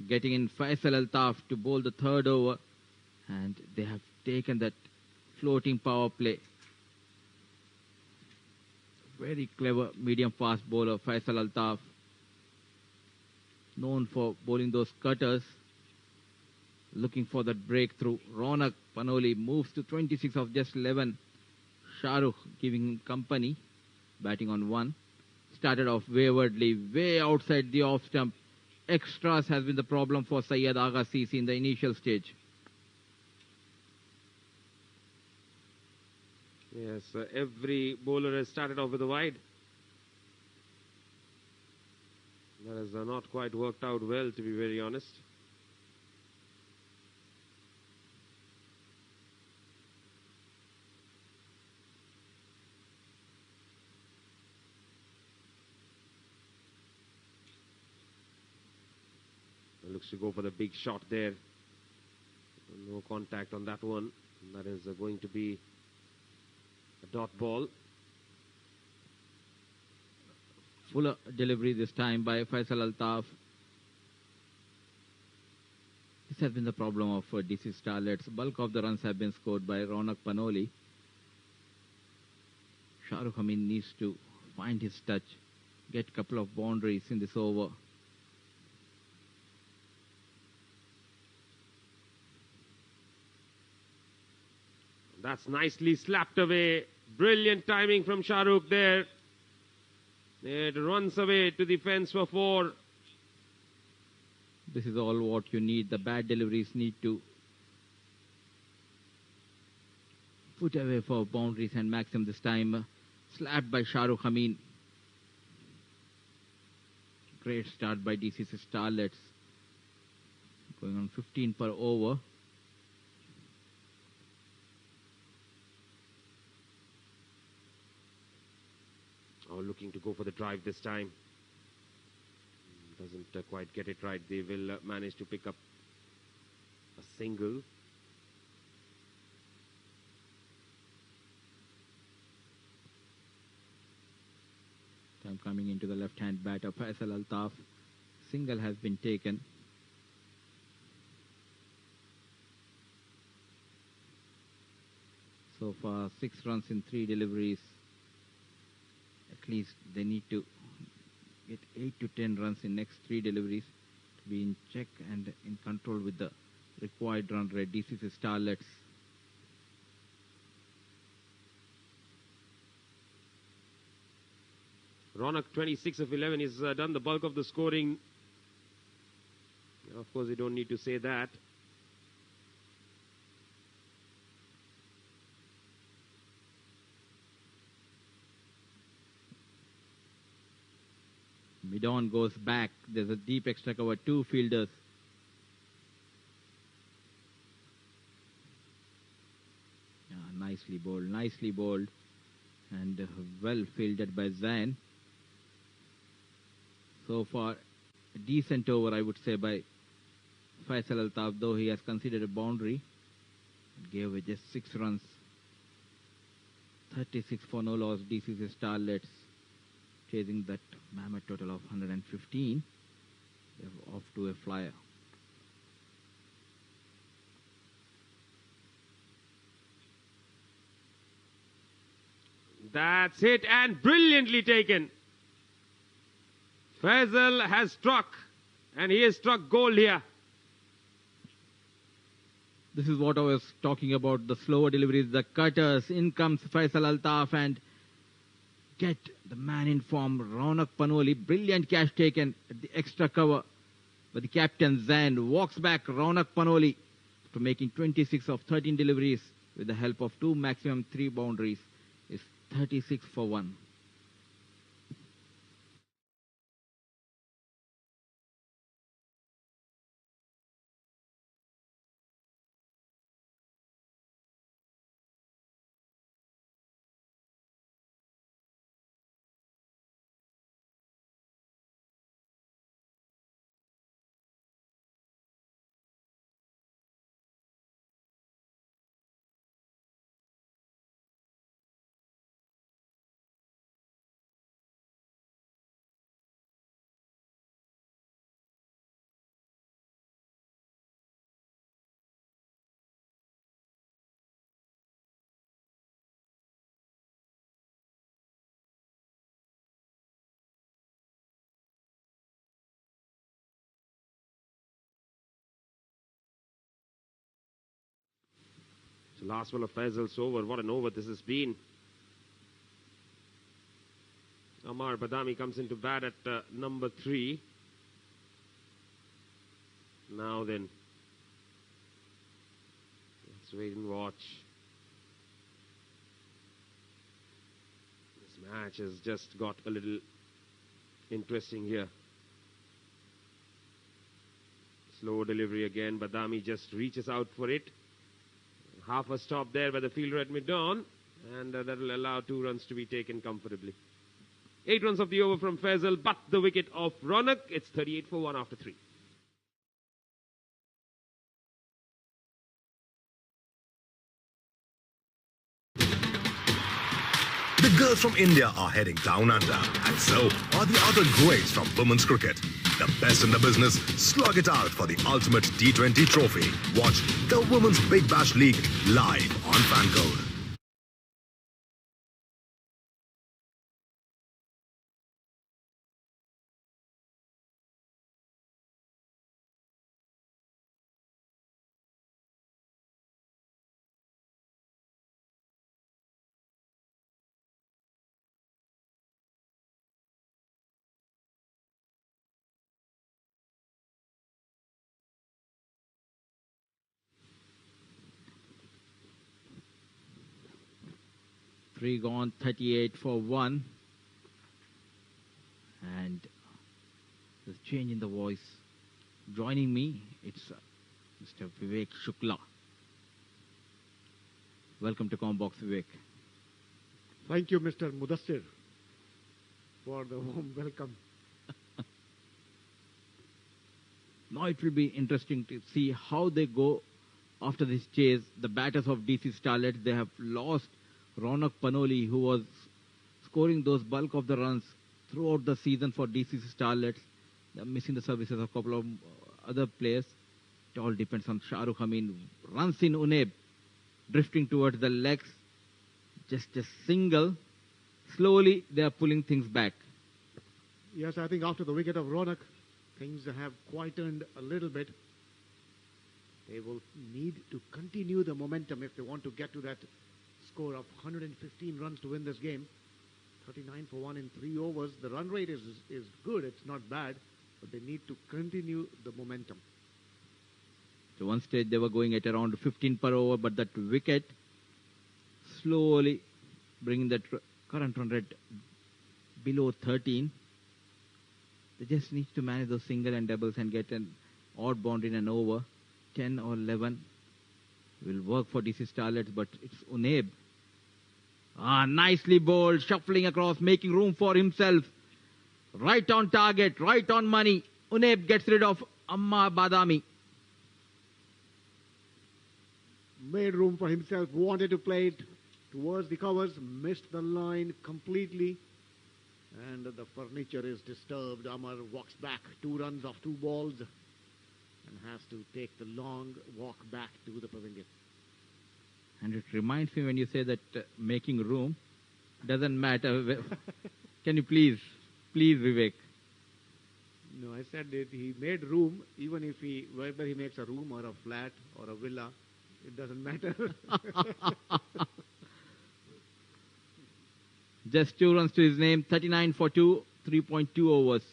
Getting in Faisal Altaf to bowl the third over. And they have taken that floating power play. Very clever medium fast bowler Faisal Altaf. Known for bowling those cutters. Looking for that breakthrough. Ronak Panoli moves to 26 of just 11. Shahrukh giving him company, batting on 1. Started off waywardly, way outside the off stump. Extras has been the problem for Syed Agha CC in the initial stage. Yes, every bowler has started off with a wide. That has not quite worked out well, to be very honest. Looks to go for the big shot there. No contact on that one. That is going to be a dot ball. Fuller delivery this time by Faisal Altaf. This has been the problem of DCC Starlets. Bulk of the runs have been scored by Ronak Panoli. Shahrukh Amin needs to find his touch, get a couple of boundaries in this over. That's nicely slapped away. Brilliant timing from Shahrukh there. It runs away to the fence for 4. This is all what you need. The bad deliveries need to put away for boundaries and maximum this time. Slapped by Shahrukh Amin. Great start by DCC Starlets. Going on 15 per over. Oh, looking to go for the drive this time. Doesn't quite get it right. They will manage to pick up a single. Time coming into the left-hand batter, Faisal Altaf. Single has been taken. So far, 6 runs in 3 deliveries. At least they need to get 8 to 10 runs in next 3 deliveries to be in check and in control with the required run rate. DCC Starlets. Ronak, 26 of 11, has done the bulk of the scoring. Of course, you don't need to say that. Mid-on goes back. There's a deep extra cover, 2 fielders. Yeah, nicely bowled. And well fielded by Zain. So far, a decent over, I would say, by Faisal Altaf, though he has conceded a boundary. Gave away just 6 runs. 36 for no loss. DCC Starlets chasing that mammoth total of 115. They're off to a flyer. That's it, and brilliantly taken. Faisal has struck, and he has struck gold here. This is what I was talking about, the slower deliveries, the cutters. In comes Faisal Altaf and get the man in form, Ronak Panoli. Brilliant catch taken at the extra cover. But the captain, Zain, walks back Ronak Panoli to making 26 of 13 deliveries with the help of 2, maximum 3 boundaries. Is 36 for 1. So last one of Faisal's over. What an over this has been. Amar Badami comes into bat at number 3. Now then, let's wait and watch. This match has just got a little interesting here. Slow delivery again. Badami just reaches out for it. Half a stop there by the fielder at mid-on, and that will allow 2 runs to be taken comfortably. 8 runs of the over from Faisal, but the wicket of Ronak. It's 38 for 1 after 3. The girls from India are heading down under, and so are the other greats from women's cricket. The best in the business slug it out for the ultimate T20 trophy. Watch the Women's Big Bash League live on FanCode. Three gone, 38 for 1. And change in the voice. Joining me, it's Mr. Vivek Shukla. Welcome to Combox, Vivek. Thank you, Mr. Mudassir, for the warm welcome. Now it will be interesting to see how they go after this chase. The batters of DC Starlets, they have lost Ronak Panoli, who was scoring those bulk of the runs throughout the season for DCC Starlets. They're missing the services of a couple of other players. It all depends on Shahrukh Amin. Runs in Uneb, drifting towards the legs. Just a single. Slowly, they are pulling things back. Yes, I think after the wicket of Ronak, things have quietened a little bit. They will need to continue the momentum if they want to get to that score of 115 runs to win this game. 39 for 1 in 3 overs. The run rate is good. It's not bad. But they need to continue the momentum. So one stage they were going at around 15 per over, but that wicket slowly bringing the current run rate below 13. They just need to manage those single and doubles and get an odd boundary in an over. 10 or 11 will work for DC Starlets, but it's Uneb. Nicely bowled, shuffling across, making room for himself. Right on target, right on money. Uneb gets rid of Amma Badami. Made room for himself, wanted to play it towards the covers, missed the line completely. And the furniture is disturbed. Amar walks back, 2 runs off 2 balls, and has to take the long walk back to the pavilion. And it reminds me when you say that making room doesn't matter. Can you please, Vivek? No, I said that he made room, even if whether he makes a room or a flat or a villa, it doesn't matter. Just 2 runs to his name, 39 for 2, 3.2 overs.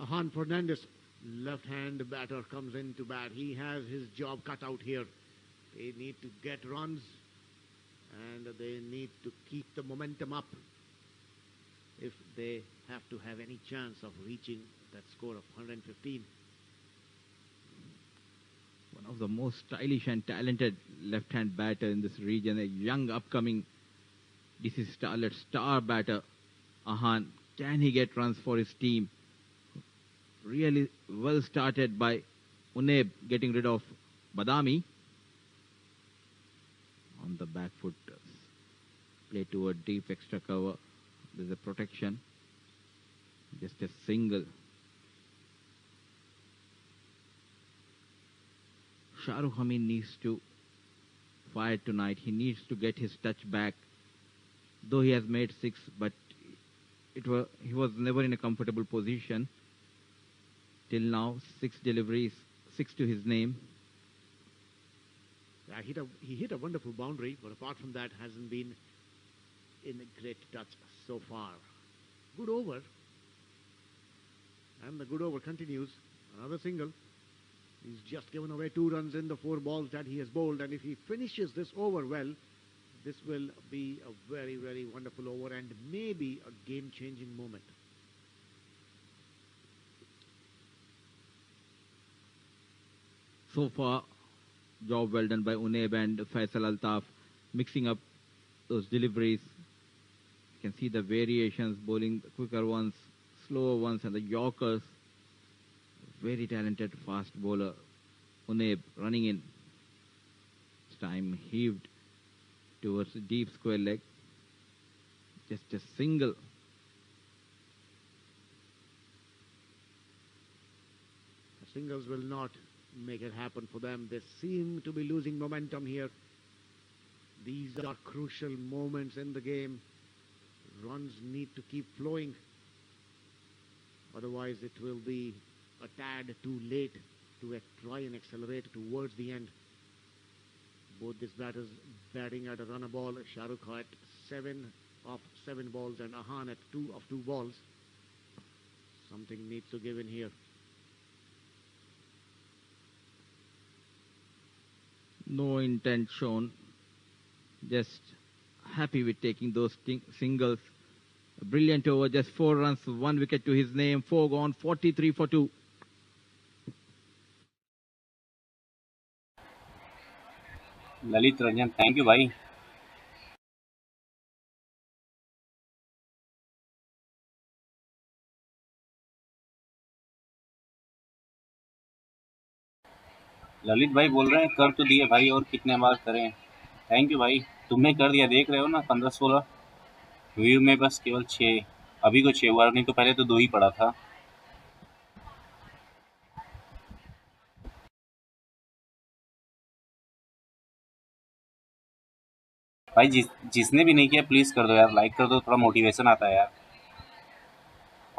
Ahan Fernandez, left-hand batter, comes in to bat. He has his job cut out here. They need to get runs and they need to keep the momentum up if they have to have any chance of reaching that score of 115. One of the most stylish and talented left-hand batter in this region, a young upcoming DC Starlet star batter, Ahan. Can he get runs for his team? Really well started by Uneb, getting rid of Badami. On the back foot, play toward deep extra cover. There's a protection. Just a single. Shahrukh Amin needs to fire tonight. He needs to get his touch back. Though he has made 6, but he was never in a comfortable position. Till now, 6 deliveries, 6 to his name. Yeah, he hit a wonderful boundary, but apart from that, hasn't been in a great touch so far. Good over. And the good over continues. Another single. He's just given away 2 runs in the 4 balls that he has bowled. And if he finishes this over well, this will be a very, very wonderful over and maybe a game-changing moment. So far, job well done by Uneb and Faisal Altaf, mixing up those deliveries. You can see the variations, bowling quicker ones, slower ones, and the Yorkers. Very talented fast bowler, Uneb, running in. This time heaved towards the deep square leg. Just a single. The singles will not make it happen for them. They seem to be losing momentum here. These are crucial moments in the game. Runs need to keep flowing. Otherwise, it will be a tad too late to try and accelerate towards the end. Both these batters batting at a runner ball. Shah Rukh at 7 of 7 balls and Agha at 2 of 2 balls. Something needs to give in here. No intent shown. Just happy with taking those singles. A brilliant over, just 4 runs, 1 wicket to his name, 4 gone, 43 for 2. Lalit Ranjan, thank you भाई। ललित भाई बोल रहे हैं कर तो दिए भाई, और कितने बार करें। थैंक यू भाई, तुमने कर दिया, देख रहे हो ना 15-16 व्यू में बस केवल 6, अभी को 6 हुआ, नहीं तो पहले तो 2 ही पड़ा था। भाई जिसने भी नहीं किया प्लीज कर दो यार, लाइक कर दो, थोड़ा मोटिवेशन आता है यार।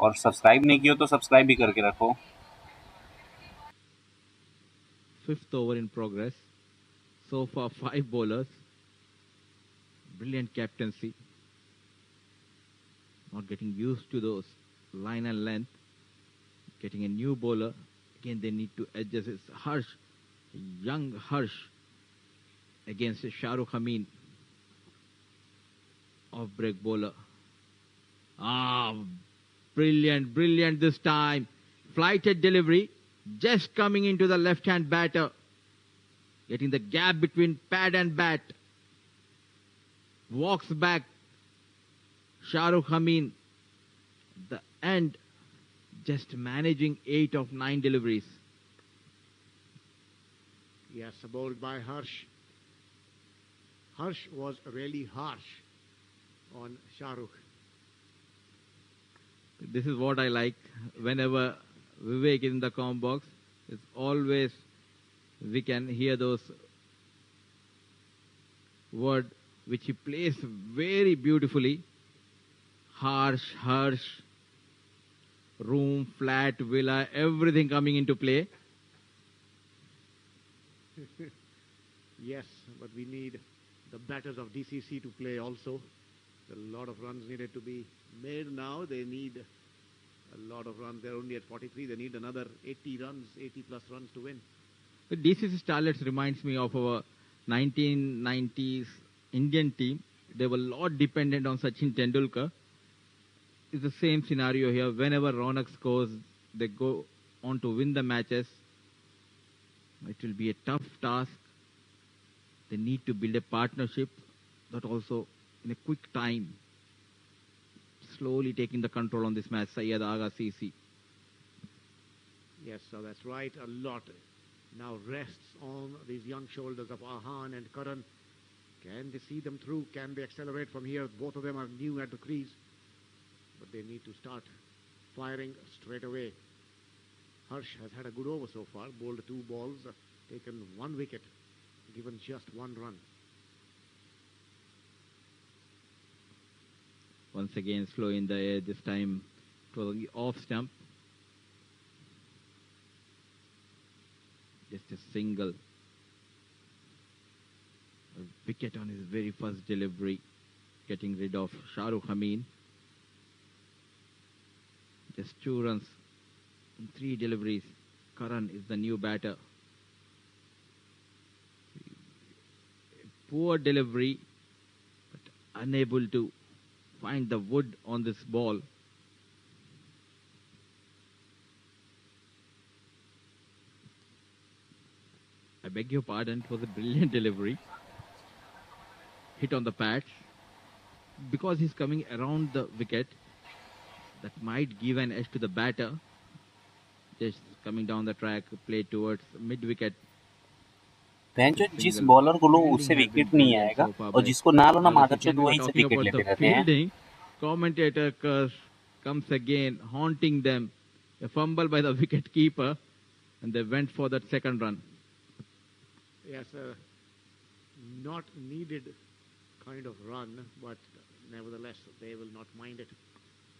और सब्सक्राइब नहीं किया तो सब्सक्राइब भी करके रखो। 5th over in progress. So far 5 bowlers. Brilliant captaincy. Not getting used to those line and length. Getting a new bowler. Again they need to adjust. It's Harsh, young Harsh against Shah Rukh Amin. Off break bowler. Brilliant, brilliant this time. Flighted delivery. Just coming into the left-hand batter. Getting the gap between pad and bat. Walks back. Shah Rukh Amin. The end. Just managing 8 of 9 deliveries. Yes, bowled by Harsh. Harsh was really harsh on Shah Rukh. This is what I like. Whenever Vivek is in the comm box, it's always we can hear those words which he plays very beautifully. Harsh, harsh, room, flat, villa, everything coming into play. Yes, but we need the batters of DCC to play also. A lot of runs needed to be made now. They need a lot of runs. They're only at 43. They need another 80 runs, 80 plus runs to win. The DCC Starlets reminds me of our 1990s Indian team. They were a lot dependent on Sachin Tendulkar. It's the same scenario here. Whenever Ronak scores, they go on to win the matches. It will be a tough task. They need to build a partnership, but also in a quick time, slowly taking the control on this match. Syed Agha CC. Yes, so that's right. A lot now rests on these young shoulders of Agha and Karan. Can they see them through? Can they accelerate from here? Both of them are new at the crease, but they need to start firing straight away. Harsh has had a good over so far. Bowled 2 balls, taken 1 wicket, given just 1 run. Once again, slow in the air. This time, it was on the off stump. Just a single. A wicket on his very first delivery. Getting rid of Shah Rukh Amin. Just 2 runs in 3 deliveries. Karan is the new batter. Poor delivery, but unable to find the wood on this ball. I beg your pardon, it was a brilliant delivery. Hit on the patch. Because he's coming around the wicket, that might give an edge to the batter. Just coming down the track, play towards mid-wicket. जो जिस bowler को लो उससे wicket नहीं आएगा, और जिसको ना लो ना मादरचोद वही से विकेट लेते रहते हैं। Commentator curse comes again, haunting them. A fumble by the wicket keeper, and they went for that second run. Yes, not needed kind of run, but nevertheless they will not mind it.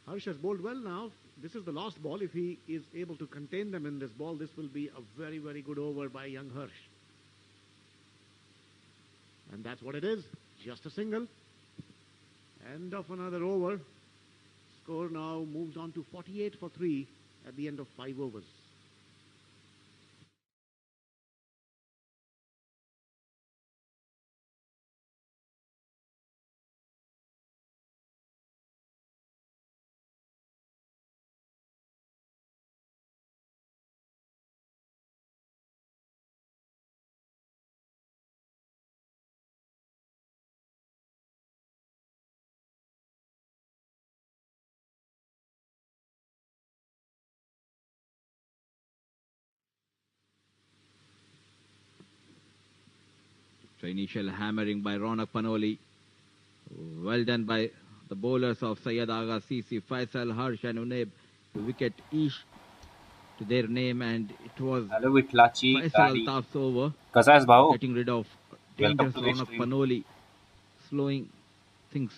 Harsh has bowled well now. This is the last ball. If he is able to contain them in this ball, this will be a very, very good over by young Harsh. And that's what it is. Just a single. End of another over. Score now moves on to 48 for 3 at the end of 5 overs. So initial hammering by Ronak Panoli. Well done by the bowlers of Syed Agha, CC, Faisal, Harsh and Unaib. The wicket each to their name, and it was hello विठलाची Faisal गाडी Altaf's over, कसा आहेस भाऊ getting rid of Welcome dangerous to the Ronak stream. Panoli, slowing things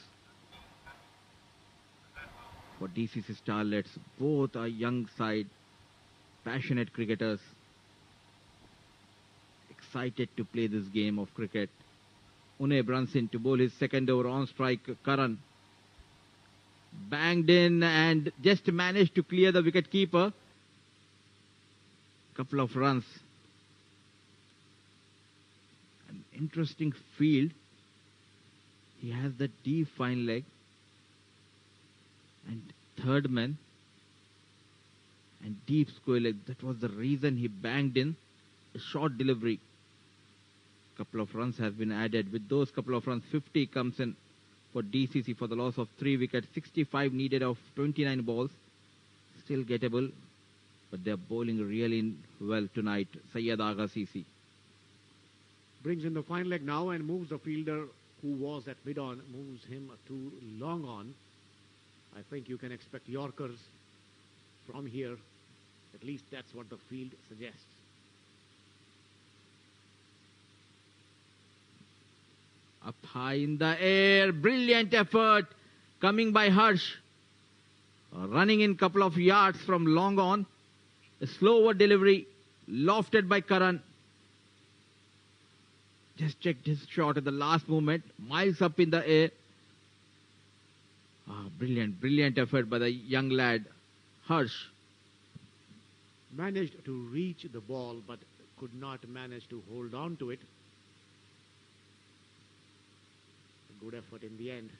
for DCC Starlets. Both are young side, passionate cricketers, excited to play this game of cricket. Unaib runs in to bowl his second over on strike. Karan banged in and just managed to clear the wicket keeper. Couple of runs. An interesting field. He has that deep fine leg. And third man. And deep square leg. That was the reason he banged in. A short delivery. Couple of runs have been added. With those couple of runs, 50 comes in for DCC for the loss of 3 wickets. 65 needed of 29 balls. Still gettable. But they're bowling really well tonight. Syed Agha CC. Brings in the fine leg now and moves the fielder who was at mid-on, moves him to long on. I think you can expect Yorkers from here. At least that's what the field suggests. Up high in the air. Brilliant effort coming by Harsh. Running in couple of yards from long on. A slower delivery. Lofted by Karan. Just checked his shot at the last moment. Miles up in the air. Brilliant effort by the young lad, Harsh. Managed to reach the ball but could not manage to hold on to it. A good effort in the end.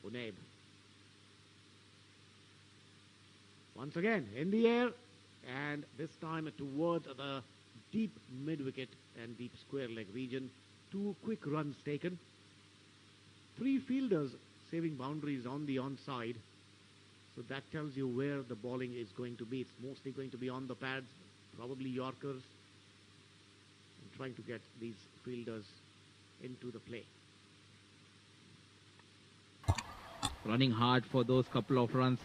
Unaib. Once again in the air, and this time towards the deep mid-wicket and deep square leg region. 2 quick runs taken. 3 fielders saving boundaries on the onside. So that tells you where the bowling is going to be. It's mostly going to be on the pads, probably Yorkers, and trying to get these fielders into the play. Running hard for those couple of runs.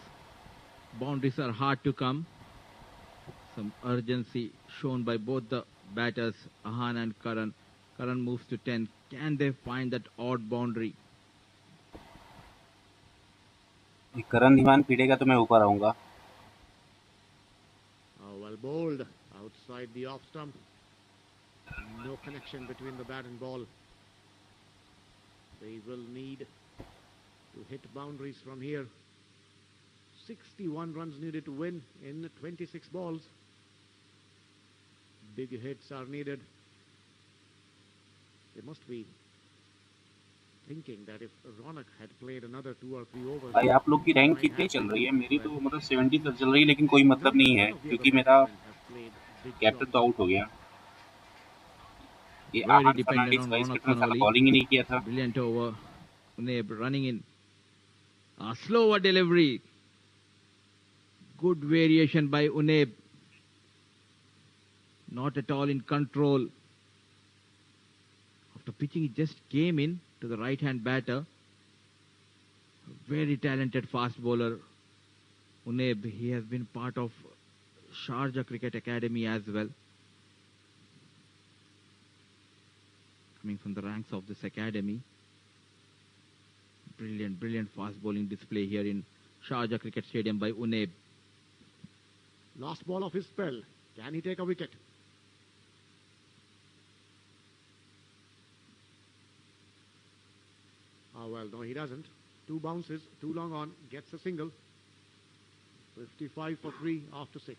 Boundaries are hard to come. Some urgency shown by both the batters, Ahan and Karan. Karan moves to 10. Can they find that odd boundary? करण धीमान पीड़ेगा तो मैं ऊपर आऊंगा Well bowled outside the off stump. No connection between the bat and ball. They will need to hit boundaries from here. 61 runs needed to win in 26 balls. Big hits are needed. They must be thinking that if Ronak had played another 2 or 3 overs. भाई आप लोग की rank कितनी चल रही है मेरी तो मतलब 70 तक चल रही है लेकिन कोई मतलब नहीं है क्योंकि मेरा कैप्टन तो आउट हो गया ये Very dependent on Ronak Panoli. Bowling ही नहीं किया था Brilliant over. Unaib running in. A slower delivery. Good variation by Unaib. Not at all in control. After pitching, he just came in to the right-hand batter. Very talented fast bowler. Unaib, he has been part of Sharjah Cricket Academy as well. Coming from the ranks of this academy. Brilliant, brilliant fast bowling display here in Sharjah Cricket Stadium by Unaib. Last ball of his spell. Can he take a wicket? Oh, well, no, he doesn't. 2 bounces, too long on, gets a single. 55 for 3 after 6.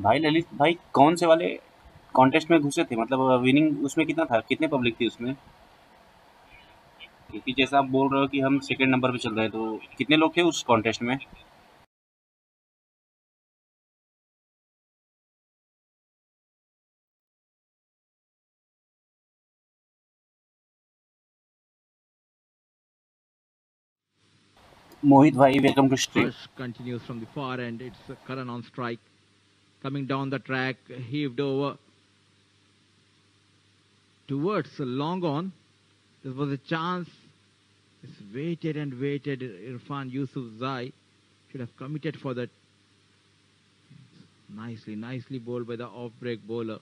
भाई ललित भाई कौन से वाले contest में घुसे थे, मतलब winning उसमें कितना था, कितने पब्लिक थी उसमें? क्योंकि जैसा आप बोल रहे हो कि हम सेकंड नंबर पे चल रहे हैं, तो कितने लोग थे उस कॉन्टेस्ट में? मोहित भाई welcome to stream. Harsh continues from the far end. It's Karan on strike. Coming down the track, heaved over towards long on. This was a chance. Just waited and waited. Irfan Yusuf Zai should have committed for that. Nicely bowled by the off-break bowler.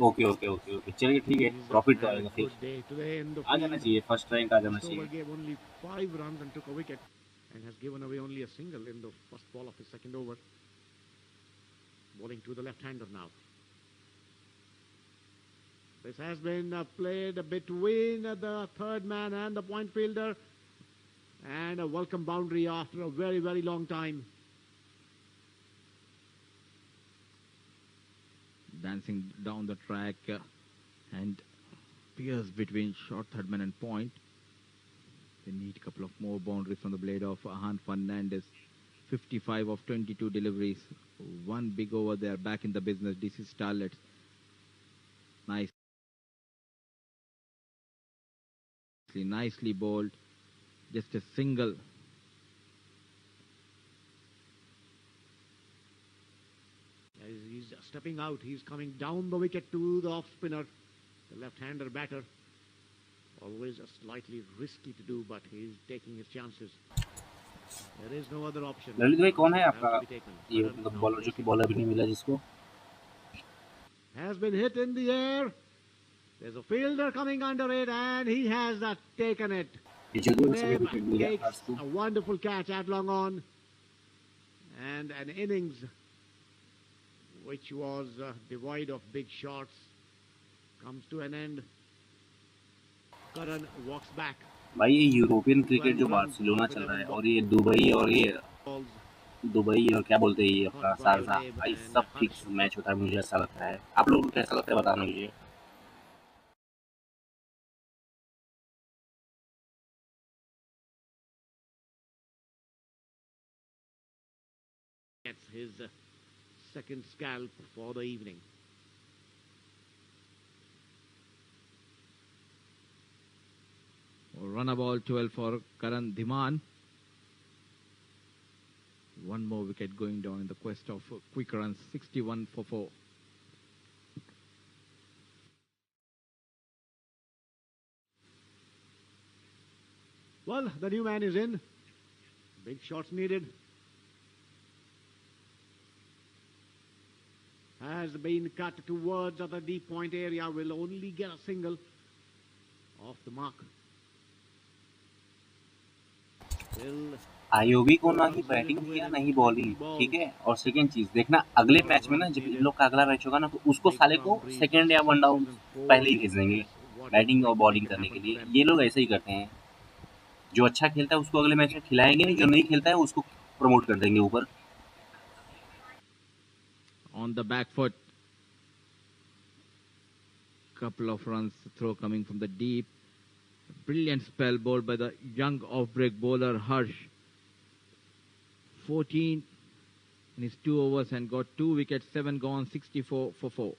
Okay okay okay okay, चलिए ठीक है, profit तो आएगा फिर। Good day today in the आ जाना field. चाहिए, first rank आ जाना First over चाहिए। gave only 5 runs and took a wicket and has given away only a single in the first ball of his second over. Bowling to the left-hander now. This has been played between the third man and the point fielder, and a welcome boundary after a very, very long time. Dancing down the track and pierce between short third man and point. They need a couple of more boundaries from the blade of Ahan Fernandez. 55 of 22 deliveries. One big over there, back in the business. DCC Starlets. Nicely bowled. Just a single. As he's stepping out, he's coming down the wicket to the off-spinner, the left-hander batter. Always a slightly risky to do, but he's taking his chances. There is no other option. Lalit भाई कौन है आपका Has to be taken. ये मतलब bowler जो कि bowler भी नहीं मिला जिसको? Has been hit in the air. There's a fielder coming under it, and he has taken it. ये जल्दी में सभी Neb विकेट मिल गया takes खास को। a wonderful catch at long on, and an innings which was devoid of big shots comes to an end. Karan walks back. भाई ये European cricket जो बार्सिलोना चल रहा है, और ये दुबई और क्या बोलते हैं ये अपना शारजा, भाई सब फिक्स मैच होता है, मुझे ऐसा लगता है। आप लोगों को कैसा लगता है बताना मुझे। Gets his second scalp for the evening. Run a ball 12 for Karan Dhiman. One more wicket going down in the quest of quick runs. 61 for 4. Well, the new man is in. Big shots needed. Has been cut towards the deep point area. Will only get a single off the mark. Still, IOB को ना ही batting किया ना ही bowling, ठीक है। और second चीज देखना, अगले मैच में ना जब इन लोग का अगला मैच होगा ना, तो उसको साले को सेकंड या वन डाउन पहले ही भेज देंगे बैटिंग और बॉलिंग करने के लिए। ये लोग ऐसे ही करते हैं, जो अच्छा खेलता है उसको अगले मैच में खिलाएंगे, जो नहीं खेलता है उसको प्रमोट कर देंगे ऊपर। On the back foot. Couple of runs throw coming from the deep. Brilliant spell bowled by the young off-break bowler Harsh. 14 in his 2 overs and got 2 wickets, 7 gone, 64 for 4.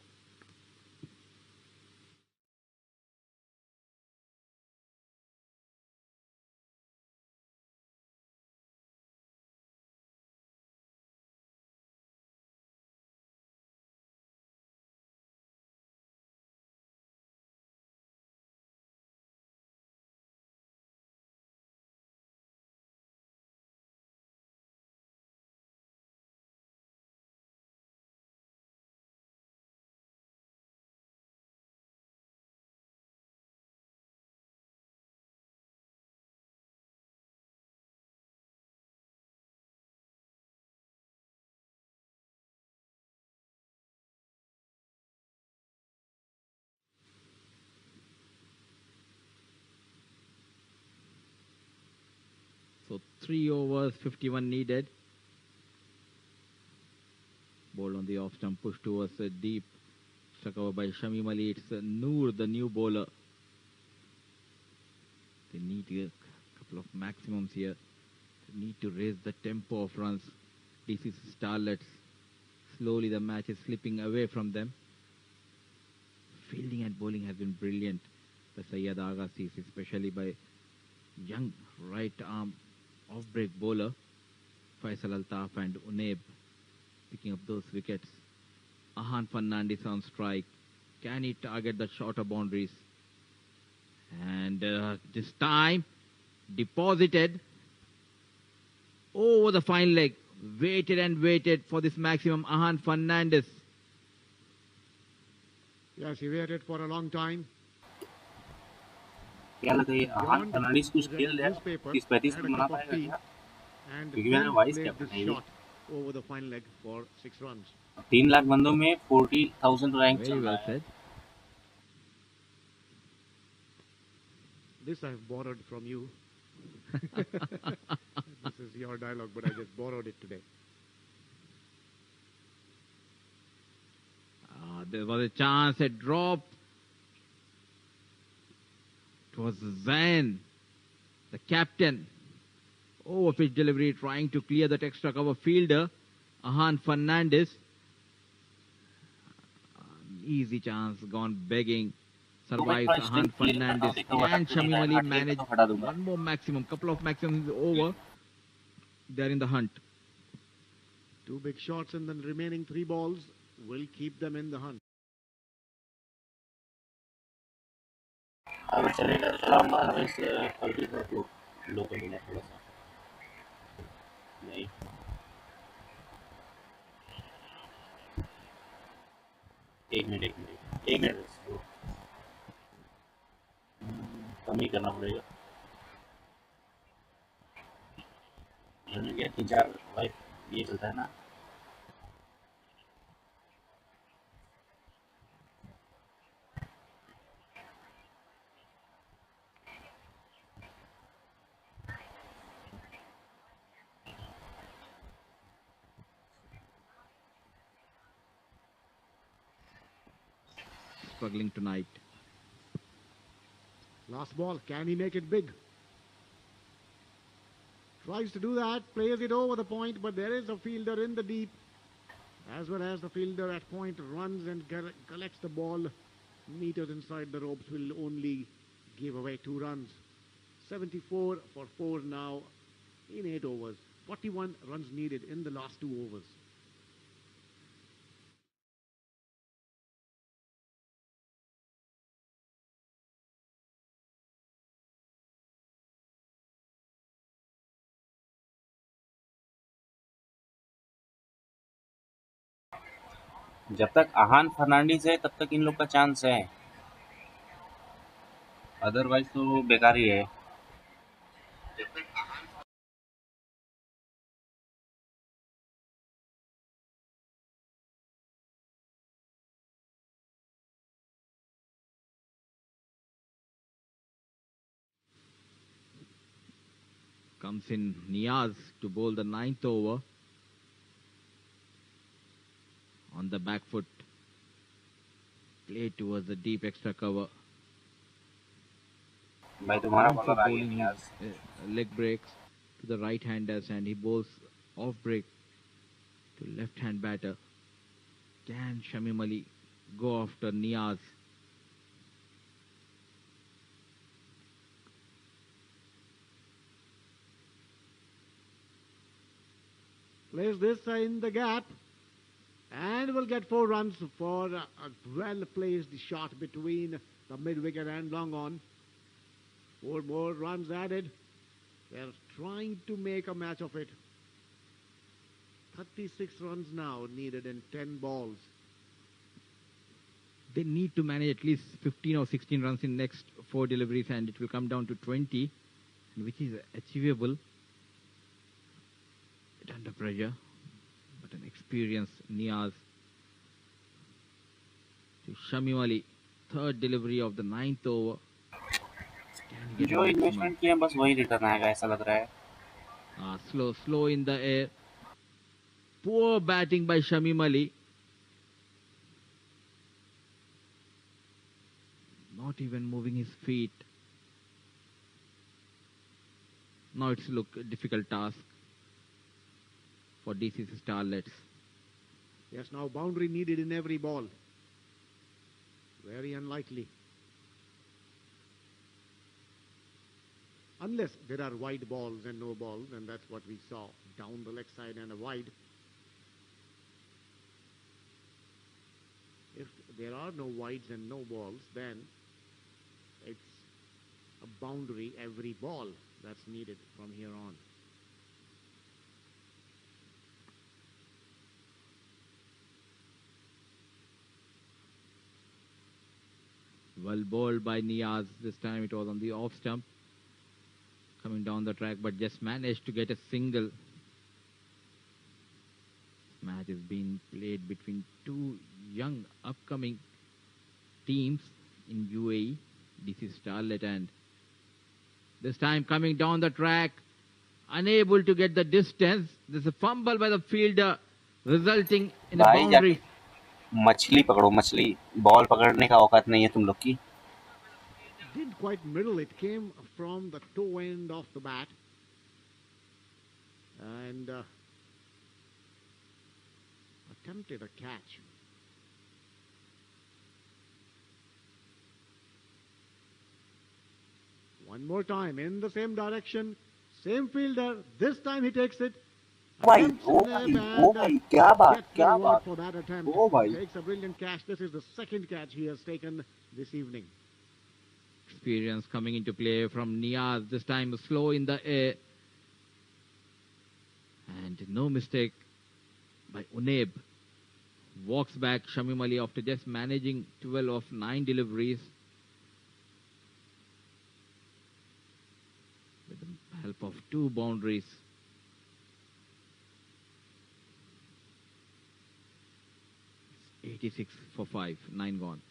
So 3 overs, 51 needed. Ball on the off stump, push towards a deep. Struck over by Shamim Ali. It's Noor, the new bowler. They need a couple of maximums here. They need to raise the tempo of runs. DCC Starlets. Slowly the match is slipping away from them. Fielding and bowling has been brilliant. The Syed Agha sees, especially by young right arm off-break bowler Faisal Altaf and Unaib picking up those wickets. Ahan Fernandez on strike. Can he target the shorter boundaries? And this time deposited over the fine leg. Waited and waited for this maximum. Ahan Fernandez. Yes, he waited for a long time. क्या लगता है ये आहान फर्नांडिस कुछ खेल रहा है 30-35 run बना पाएगा क्या? क्योंकि मैंने वाइस क्या पढ़ा over the fine leg for 6 runs. 3 lakh बंदों में 40,000 रैंक चल रहा है. This I have borrowed from you. This is your dialogue, but I just borrowed it today. There was a chance, a drop. It was Zain, the captain. Overpitch delivery, trying to clear that extra cover fielder. Ahan Fernandez. Easy chance, gone begging. Survives Ahan Fernandez. Can Shamim Ali manage one more maximum? Couple of maximums over. They're in the hunt. 2 big shots and the remaining 3 balls will keep them in the hunt. अगर चलेगा तो चलाऊंगा, otherwise quality का तो लो कर लेना थोड़ा सा. नहीं एक मिनट कम ही करना पड़ेगा. मैंने क्या 3-4 वाइफ ये चलता है ना. Struggling tonight. Last ball, can he make it big? Tries to do that, plays it over the point, but there is a fielder in the deep. As well as the fielder at point runs and collects the ball. Meters inside the ropes will only give away 2 runs. 74 for 4 now in 8 overs. 41 runs needed in the last 2 overs. जब तक आहान फर्नांडिस है तब तक इन लोग का chance है, otherwise तो बेकार ही है. Comes in Niaz to bowl the 9th over. On the back foot. Play towards the deep extra cover. भाई तुम्हारा बॉलर आ गया नियाज. Leg breaks to the right handers and he bowls off break to left hand batter. Can Shamim Ali go after Niaz? Plays this in the gap and will get 4 runs for a well-placed shot between the mid-wicket and long on. 4 more runs added. They're trying to make a match of it. 36 runs now needed in 10 balls. They need to manage at least 15 or 16 runs in next 4 deliveries and it will come down to 20, which is achievable. Under pressure, but an experienced Niaz to Shamim Ali, 3rd delivery of the 9th over. जो investment किया बस वही return आएगा ऐसा लग रहा है. Slow in the air. Poor batting by Shamim Ali. Not even moving his feet. Now it's a difficult task for DCC Starlets. Yes, now boundary needed in every ball. Very unlikely. Unless there are wide balls and no balls, and that's what we saw. Down the leg side and a wide. If there are no wides and no balls, then it's a boundary every ball that's needed from here on. Well bowled by Niaz. This time it was on the off stump. Coming down the track, but just managed to get a single. This match is being played between two young upcoming teams in UAE, DC Starlet, and this time coming down the track, unable to get the distance. There's a fumble by the fielder, resulting in a boundary. मछली पकड़ो, मछली ball पकड़ने का औकात नहीं है तुम लोग की. Didn't quite middle. It came from the toe end of the bat. And attempted a catch. One more time in the same direction. Same fielder. This time he takes it. क्या बात for that attempt. Takes a brilliant catch. This is the second catch he has taken this evening. Experience coming into play from Niaz. This time slow in the air. And no mistake by Uneb. Walks back Shamim Ali after just managing 12 of 9 deliveries. With the help of 2 boundaries. It's 86 for 5, 9 gone.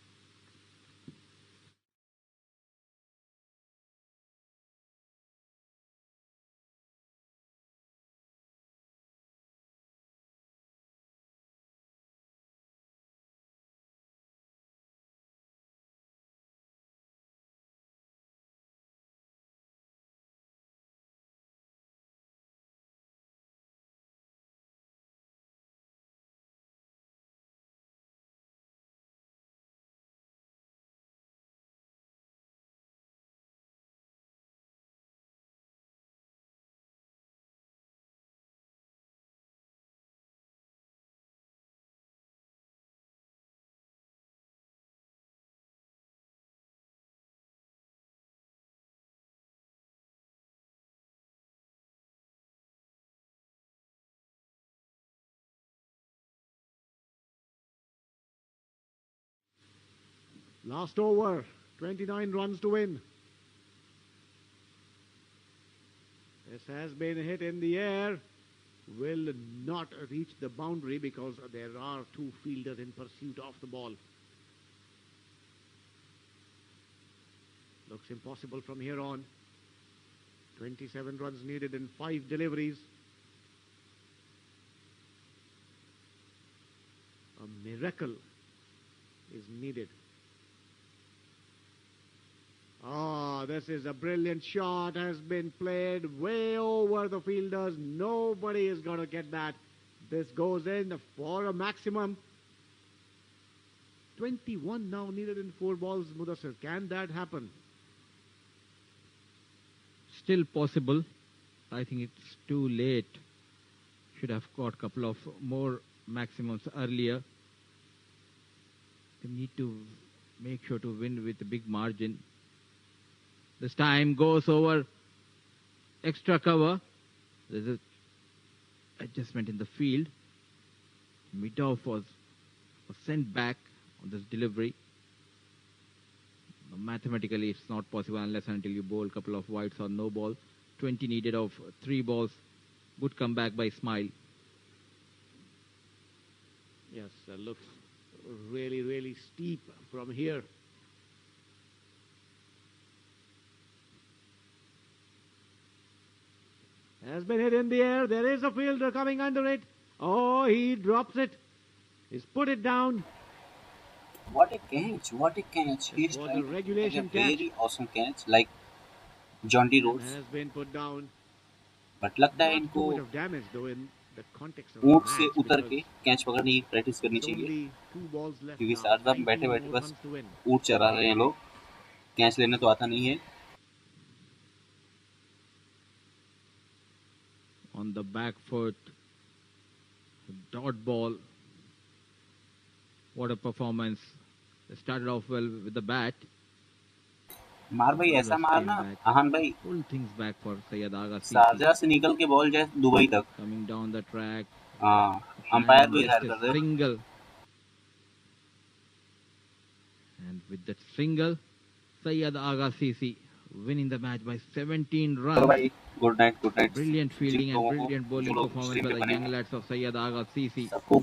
Last over, 29 runs to win. This has been hit in the air. Will not reach the boundary because there are 2 fielders in pursuit of the ball. Looks impossible from here on. 27 runs needed in 5 deliveries. A miracle is needed. This is a brilliant shot, has been played way over the fielders. Nobody is going to get that. This goes in for a maximum. 21 now needed in 4 balls, Mudassir. Can that happen? Still possible. I think it's too late. Should have got a couple of more maximums earlier. They need to make sure to win with a big margin. This time goes over extra cover. There's an adjustment in the field. Mitov was sent back on this delivery. Mathematically, it's not possible unless until you bowl a couple of wides or no ball. 20 needed of 3 balls. Good comeback by Ismail. Yes, looks really, really steep from here. has been hit in the air. There is a fielder coming under it. Oh, he drops it. He's put it down. What a catch! What a catch! He's was trying a to regulation make a catch. very awesome catch, like John D. Rhodes. Has been put down. But लगता है Not इनको too much of damage though in the context of the ऊंट से match, उतर because के catch पकड़ने की practice करनी it's चाहिए, only 2 balls left क्योंकि now. शारदा में 19 बैठे बैठे more बस runs to win. ऊंट चरा रहे हैं लोग, कैच लेने तो आता नहीं है. On the back foot, dot ball. What a performance. They started off well with the bat. मार भाई, ऐसा मारना आहान भाई, Pull things back for Syed Agha. Sharjah से निकल के बॉल जाए दुबई तक. Coming down the track. हाँ, अंपायर को And इधर just कर a they. single. And with that single, Syed Agha CC winning the match by 17 चलो runs. भाई, good night. Brilliant fielding and लोगों को brilliant bowling चलो performance स्ट्रीम by पे the बने young lads of Syed Agha CC. सबको good